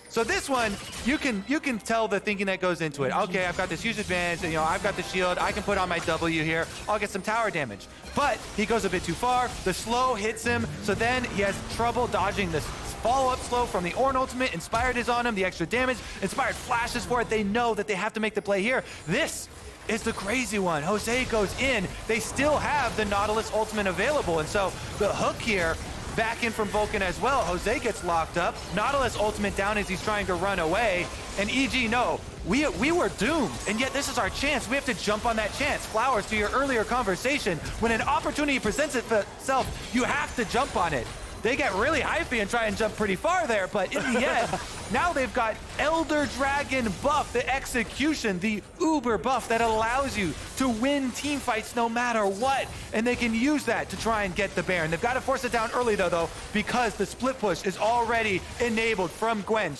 So this one, you can tell the thinking that goes into it. Okay, I've got this huge advantage, you know, I've got the shield, I can put on my W here, I'll get some tower damage. But he goes a bit too far, the slow hits him, so then he has trouble dodging this follow-up slow from the Ornn ultimate. Inspired is on him, the extra damage, Inspired flashes for it, they know that they have to make the play here. This is the crazy one. Jose goes in, they still have the Nautilus ultimate available, and so the hook here, back in from Vulcan as well. Jose gets locked up. Nautilus ultimate down as he's trying to run away. And EG, no, we were doomed. And yet this is our chance. We have to jump on that chance. Flowers, to your earlier conversation, when an opportunity presents itself, you have to jump on it. They get really hypey and try and jump pretty far there, but in the end, now they've got Elder Dragon buff, the execution, the uber buff that allows you to win team fights no matter what, and they can use that to try and get the Baron. They've got to force it down early though, because the split push is already enabled from Gwen.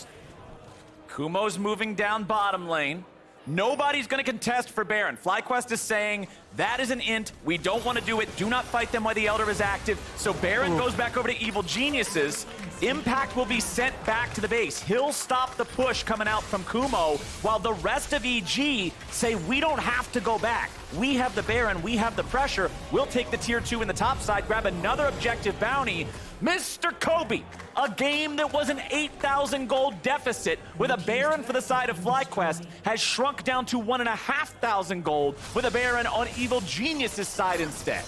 Kumo's moving down bottom lane. Nobody's going to contest for Baron. FlyQuest is saying that is an int. We don't want to do it. Do not fight them while the Elder is active. So Baron goes back over to Evil Geniuses. Impact will be sent back to the base. He'll stop the push coming out from Kumo, while the rest of EG say we don't have to go back. We have the Baron, we have the pressure. We'll take the tier 2 in the top side, grab another objective bounty. Mr. Kobe, a game that was an 8,000 gold deficit with a Baron for the side of FlyQuest has shrunk down to 1,500 gold with a Baron on Evil Genius's side instead.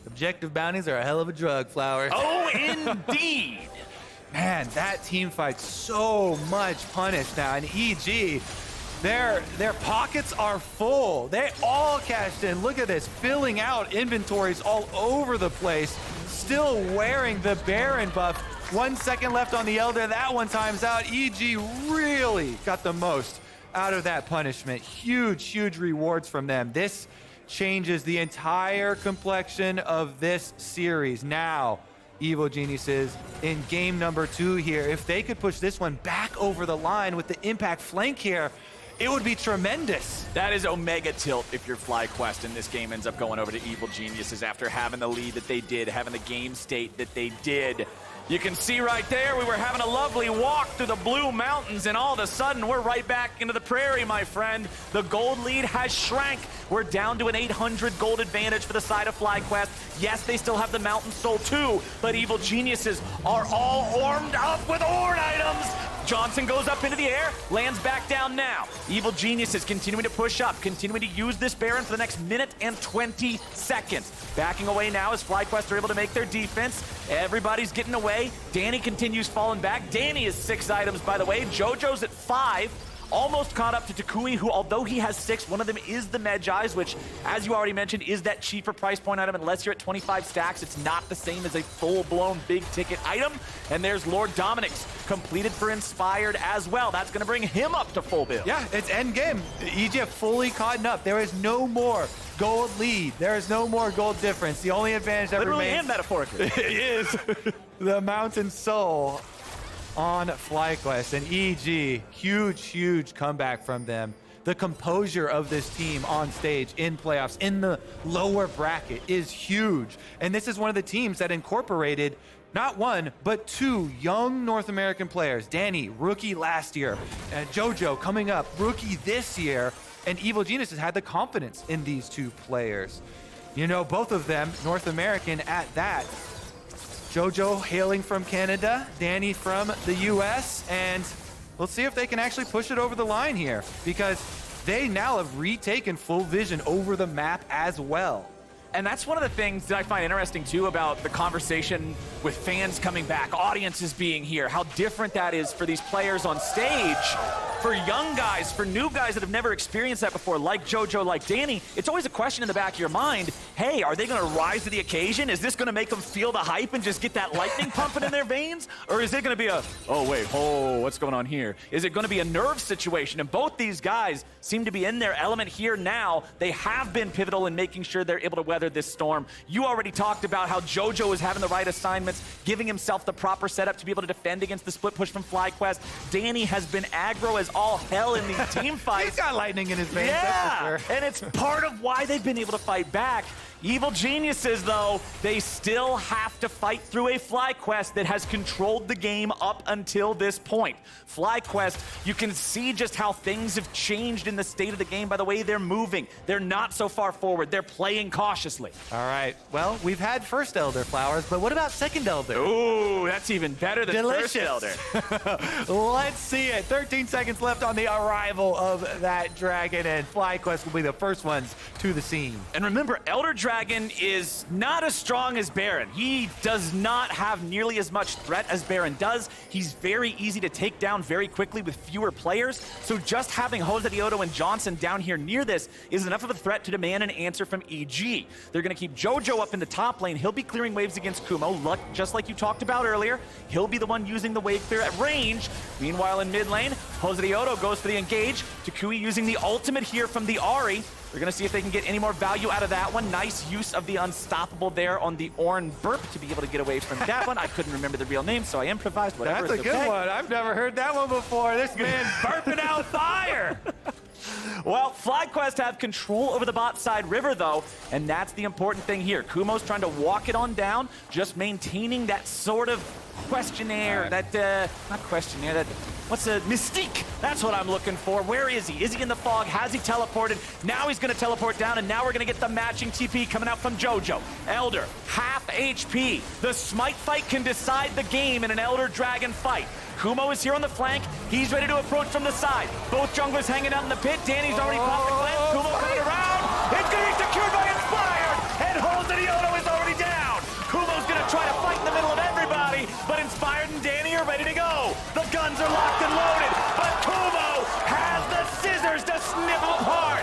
Objective bounties are a hell of a drug, Flowers. Oh, indeed. Man, that team fights so much punish now, and EG, their pockets are full. They all cashed in. Look at this, filling out inventories all over the place, still wearing the Baron buff. 1 second left on the Elder. That one times out. EG really got the most out of that punishment. Huge, huge rewards from them. This changes the entire complexion of this series. Now, Evil Geniuses in game number 2 here. If they could push this one back over the line with the impact flank here, it would be tremendous. That is Omega tilt if your FlyQuest and this game ends up going over to Evil Geniuses after having the lead that they did, having the game state that they did. You can see right there, we were having a lovely walk through the Blue Mountains, and all of a sudden, we're right back into the prairie, my friend. The gold lead has shrank. We're down to an 800 gold advantage for the side of FlyQuest. Yes, they still have the Mountain Soul too, but Evil Geniuses are all armed up with Ornn items. Johnsun goes up into the air, lands back down now. Evil Geniuses continuing to push up, continuing to use this Baron for the next minute and 20 seconds. Backing away now as FlyQuest are able to make their defense. Everybody's getting away. Danny continues falling back. Danny is 6 items, by the way. Jojo's at 5. Almost caught up to toucouille, who, although he has 6, one of them is the Medjai's, which, as you already mentioned, is that cheaper price point item. Unless you're at 25 stacks, it's not the same as a full-blown big-ticket item. And there's Lord Dominic's completed for Inspired as well. That's going to bring him up to full build. Yeah, it's end game. EG fully caught up. There is no more gold lead. There is no more gold difference. The only advantage that Literally remains and metaphorically is the Mountain Soul on FlyQuest. And EG, huge, huge comeback from them. The composure of this team on stage in playoffs in the lower bracket is huge. And this is one of the teams that incorporated not 1, but 2 young North American players. Danny, rookie last year, and Jojo coming up, rookie this year. And Evil Genius has had the confidence in these 2 players. You know, both of them North American at that. Jojo hailing from Canada, Danny from the US, and let's see if they can actually push it over the line here, because they now have retaken full vision over the map as well. And that's one of the things that I find interesting, too, about the conversation with fans coming back, audiences being here, how different that is for these players on stage. For young guys, for new guys that have never experienced that before, like Jojo, like Danny, it's always a question in the back of your mind, hey, are they going to rise to the occasion? Is this going to make them feel the hype and just get that lightning pumping in their veins? Or is it going to be a, oh, wait, oh, what's going on here? Is it going to be a nerve situation? And both these guys seem to be in their element here now. They have been pivotal in making sure they're able to weather this storm. You already talked about how Jojo is having the right assignments, giving himself the proper setup to be able to defend against the split push from FlyQuest. Danny has been aggro as all hell in these team fights. He's got lightning in his veins, yeah, that's for sure. And it's part of why they've been able to fight back. Evil Geniuses, though, they still have to fight through a FlyQuest that has controlled the game up until this point. FlyQuest, you can see just how things have changed in the state of the game by the way they're moving. They're not so far forward. They're playing cautiously. All right. Well, we've had first Elder Flowers, but what about second Elder? Ooh, that's even better than Delicious. first Elder. Let's see it. 13 seconds left on the arrival of that dragon, and FlyQuest will be the first ones to the scene. And remember, Elder Dragon is not as strong as Baron. He does not have nearly as much threat as Baron does. He's very easy to take down very quickly with fewer players. So just having JoseDeodo and Johnsun down here near this is enough of a threat to demand an answer from EG. They're going to keep Jojo up in the top lane. He'll be clearing waves against Kumo, just like you talked about earlier. He'll be the one using the wave clear at range. Meanwhile, in mid lane, JoseDeodo goes for the engage. toucouille using the ultimate here from the Ahri. We're going to see if they can get any more value out of that one. Nice use of the unstoppable there on the Ornn burp to be able to get away from that one. I couldn't remember the real name, so I improvised. Whatever. That's a good one. I've never heard that one before. This man burping out fire. Well, FlyQuest have control over the bot side river, though, and that's the important thing here. Kumo's trying to walk it on down, just maintaining that sort of questionnaire, not questionnaire, what's a mystique? That's what I'm looking for. Where is he? Is he in the fog? Has he teleported? Now he's going to teleport down, and now we're going to get the matching TP coming out from Jojo. Elder, half HP. The smite fight can decide the game in an Elder Dragon fight. Kumo is here on the flank. He's ready to approach from the side. Both junglers hanging out in the pit. Danny's already popped the glance. Kumo coming around. It's going to be secured by Inspired, and JoseDeodo is already down. Kumo's going to try to fight in the middle of everybody, but Inspired and Danny are ready to go. The guns are locked and loaded, but Kumo has the scissors to snip them apart.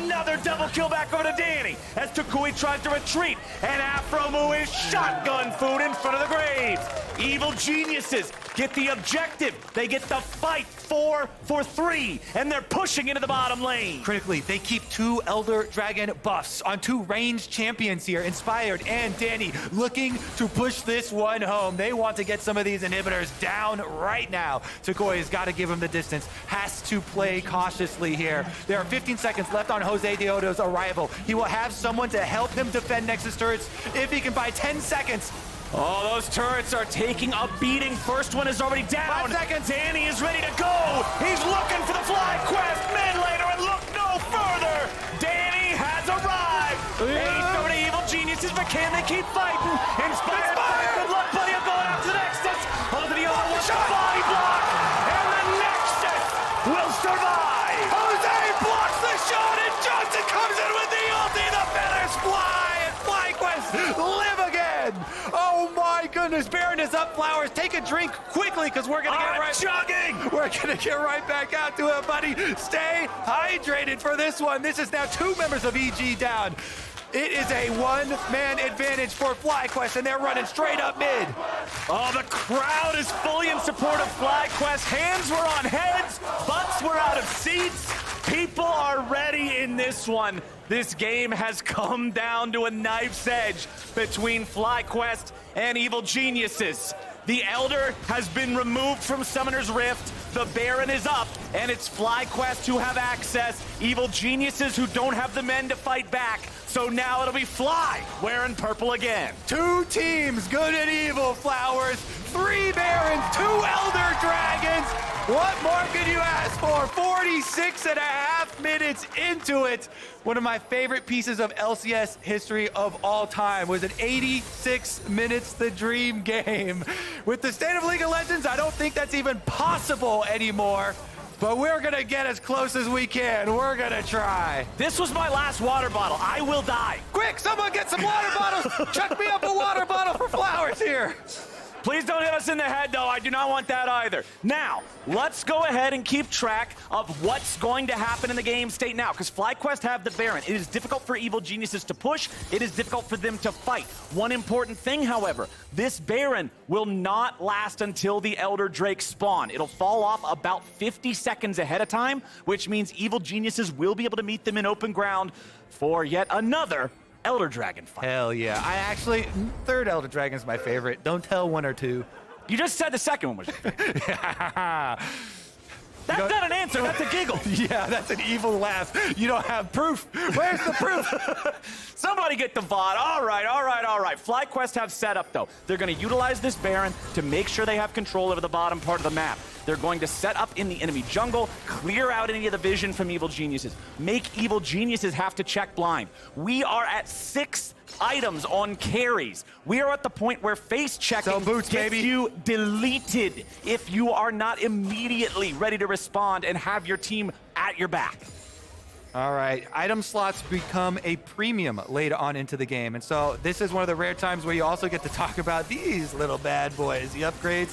Another double kill back over to Danny as toucouille tries to retreat, and Aphromoo is shotgun food in front of the graves. Evil geniuses get the objective. They get the fight 4 for 3, and they're pushing into the bottom lane. Critically, they keep 2 Elder Dragon buffs on 2 ranged champions here, Inspired and Danny, looking to push this one home. They want to get some of these inhibitors down right now. toucouille's got to give him the distance, has to play cautiously here. There are 15 seconds left on JoseDeodo's arrival. He will have someone to help him defend Nexus turrets if he can buy 10 seconds. Oh, those turrets are taking a beating. First one is already down. 5 seconds. Danny is ready to go. He's looking for the FlyQuest mid laner and look no further. Danny has arrived. He's over to evil geniuses, but can they keep fighting? Inspired. Good luck, buddy. I'm going out to the Nexus. JoseDeodo wants the body block, and the Nexus will survive. Jose blocks the shot, and Johnsun comes in with the ulti. The feathers fly, and FlyQuest live again. Oh my goodness, Baron is up, Flowers. Take a drink quickly, because we're gonna get right chugging. We're gonna get right back out to it, buddy. Stay hydrated for this one. This is now 2 members of EG down. It is a one-man advantage for FlyQuest, and they're running straight up mid. Oh, the crowd is fully in support of FlyQuest. Hands were on heads, butts were out of seats. People are ready in this one. This game has come down to a knife's edge between FlyQuest and evil geniuses. The Elder has been removed from Summoner's Rift. The Baron is up, and it's FlyQuest who have access. Evil geniuses who don't have the men to fight back. So now it'll be Fly wearing purple again. 2 teams, good and evil, Flowers. 3 Barons, 2 Elder Dragons. What more could you ask for? 46.5 minutes into it. One of my favorite pieces of LCS history of all time was an 86 minutes the dream game. With the state of League of Legends, I don't think that's even possible anymore. But we're gonna get as close as we can. We're gonna try. This was my last water bottle. I will die. Quick, someone get some water bottles. Chuck me up a water bottle for Flowers here. Please don't hit us in the head, though. I do not want that either. Now, let's go ahead and keep track of what's going to happen in the game state now, because FlyQuest have the Baron. It is difficult for evil geniuses to push. It is difficult for them to fight. One important thing, however, this Baron will not last until the Elder Drake spawn. It'll fall off about 50 seconds ahead of time, which means evil geniuses will be able to meet them in open ground for yet another Elder Dragon fight. Hell yeah. I actually, 3rd Elder Dragon is my favorite. Don't tell 1 or 2. You just said the second one was your favorite. That's not an answer, that's a giggle. Yeah, that's an evil laugh. You don't have proof. Where's the proof? Somebody get the VOD. All right. FlyQuest have set up, though. They're going to utilize this Baron to make sure they have control over the bottom part of the map. They're going to set up in the enemy jungle, clear out any of the vision from evil geniuses, make evil geniuses have to check blind. We are at 6 items on carries. We are at the point where face checking boots, gets baby. you deleted if you are not immediately ready to respond and have your team at your back. All right, item slots become a premium later on into the game. And so this is one of the rare times where you also get to talk about these little bad boys, the upgrades.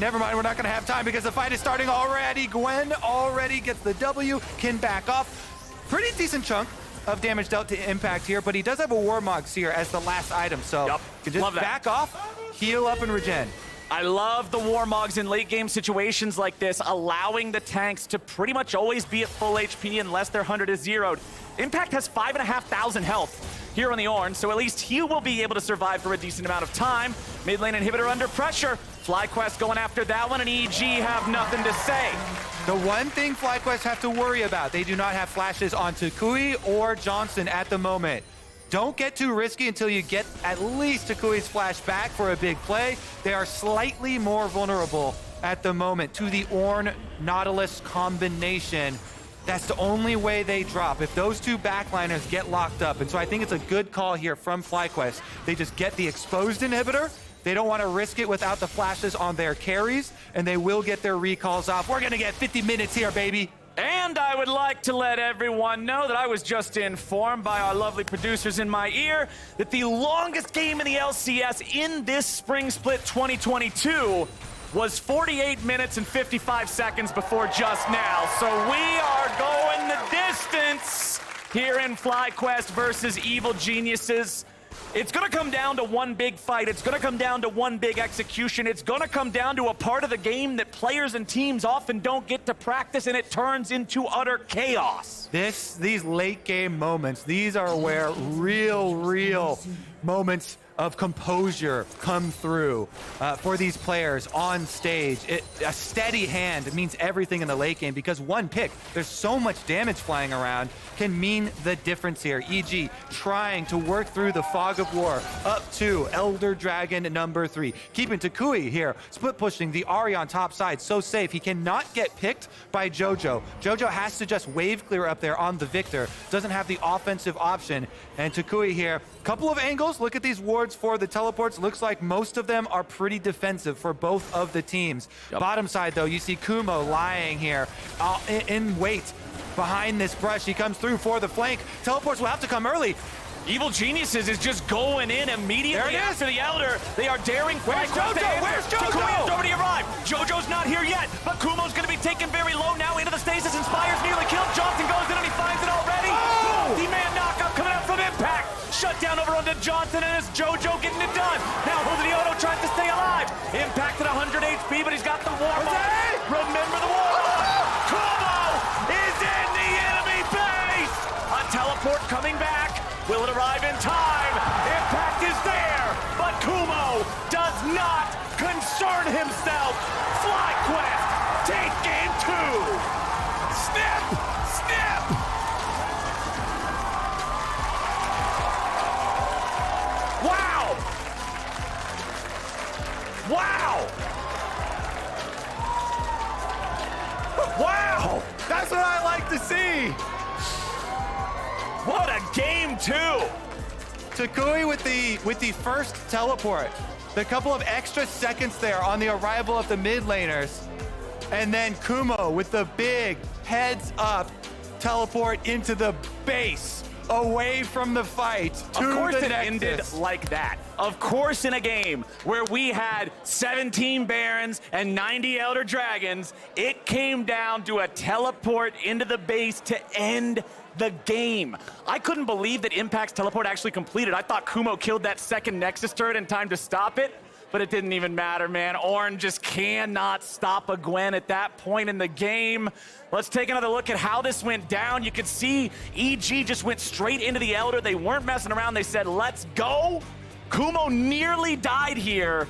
Never mind, we're not gonna have time because the fight is starting already. Gwen already gets the W, can back off. Pretty decent chunk of damage dealt to Impact here, but he does have a Warmog Seer as the last item, so can just back off, heal up, and regen. I love the Warmogs in late game situations like this, allowing the tanks to pretty much always be at full HP unless their 100 is zeroed. Impact has 5,500 health. here on the Ornn, so at least he will be able to survive for a decent amount of time. Mid lane inhibitor under pressure. FlyQuest going after that one, and EG have nothing to say. The one thing FlyQuest have to worry about, they do not have flashes on toucouille or Johnsun at the moment. Don't get too risky until you get at least toucouille's flash back for a big play. They are slightly more vulnerable at the moment to the Ornn Nautilus combination. That's the only way they drop, if those two backliners get locked up. And so I think it's a good call here from FlyQuest. They just get the exposed inhibitor. They don't want to risk it without the flashes on their carries, and they will get their recalls off. We're going to get 50 minutes here, baby. And I would like to let everyone know that I was just informed by our lovely producers in my ear that the longest game in the LCS in this Spring Split 2022 was 48 minutes and 55 seconds before just now. So we are going the distance here in FlyQuest versus Evil Geniuses. It's going to come down to one big fight. It's going to come down to one big execution. It's going to come down to a part of the game that players and teams often don't get to practice, and it turns into utter chaos. These late game moments, these are where real moments of composure come through for these players on stage. A steady hand means everything in the late game, because one pick, there's so much damage flying around, can mean the difference here. EG trying to work through the fog of war up to Elder Dragon number 3. Keeping toucouille here, split pushing the Ahri on top side, so safe. He cannot get picked by Jojo. Jojo has to just wave clear up there on the Viktor. Doesn't have the offensive option. And toucouille here, couple of angles. Look at these wards for the teleports. Looks like most of them are pretty defensive for both of the teams. Yep. Bottom side, though, you see Kumo lying here in wait behind this brush. He comes through for the flank. Teleports will have to come early. Evil Geniuses is just going in immediately after the Elder. They are daring. Where's Jojo? Where's Jojo? toucouille has already arrived. Jojo's not here yet, but Kumo's going to be taken very low now into the stasis. Inspires nearly killed. Johnsun goes in and he finds it already. Oh! D-man knockup coming out from Impact. Shut down over onto Johnsun, and it's Jojo getting it done. Now JoseDeodo tries to stay alive. Impact at 100 HP, but he's got the warm up. Remember the warm up. Kumo is in the enemy base. A teleport coming back. Will it arrive in time? Impact is there, but Kumo does not concern himself. FlyQuest take game 2. Snip! Snip! Wow! Wow! Wow! That's what I like to see. What a game 2! toucouille with the first teleport. The couple of extra seconds there on the arrival of the mid laners. And then Kumo with the big heads up teleport into the base, away from the fight. Of course it ended like that. Of course, in a game where we had 17 Barons and 90 Elder Dragons, it came down to a teleport into the base to end the game. I couldn't believe that Impact's teleport actually completed. I thought Kumo killed that second Nexus turret in time to stop it, but it didn't even matter, man. Ornn just cannot stop a Gwen at that point in the game. Let's take another look at how this went down. You could see EG just went straight into the Elder. They weren't messing around. They said, let's go. Kumo nearly died here,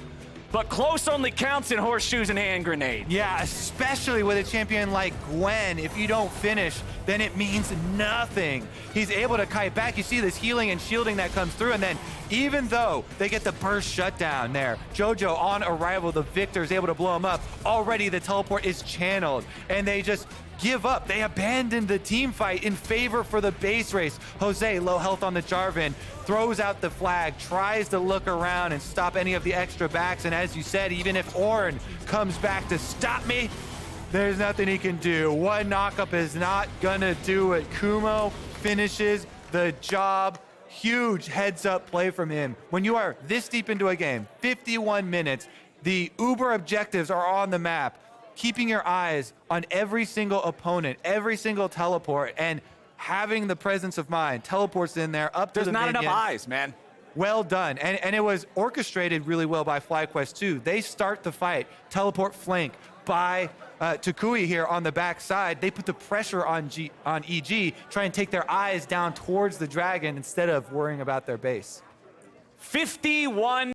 but close only counts in horseshoes and hand grenades. Yeah, especially with a champion like Gwen. If you don't finish, then it means nothing. He's able to kite back. You see this healing and shielding that comes through, and then even though they get the burst shutdown there, Jojo on arrival, the Viktor is able to blow him up. Already the teleport is channeled, and they just give up. They abandoned the team fight in favor for the base race. Jose, low health on the Jarvan, throws out the flag, tries to look around and stop any of the extra backs. And as you said, even if Ornn comes back to stop me, there's nothing he can do. One knockup is not gonna do it. Kumo finishes the job. Huge heads up play from him. When you are this deep into a game, 51 minutes, the uber objectives are on the map. Keeping your eyes on every single opponent, every single teleport, and having the presence of mind. Teleports in there, up to the minions. There's not enough eyes, man. Well done. And it was orchestrated really well by FlyQuest too. They start the fight, teleport flank, by toucouille here on the backside. They put the pressure on EG, try and take their eyes down towards the dragon instead of worrying about their base. 51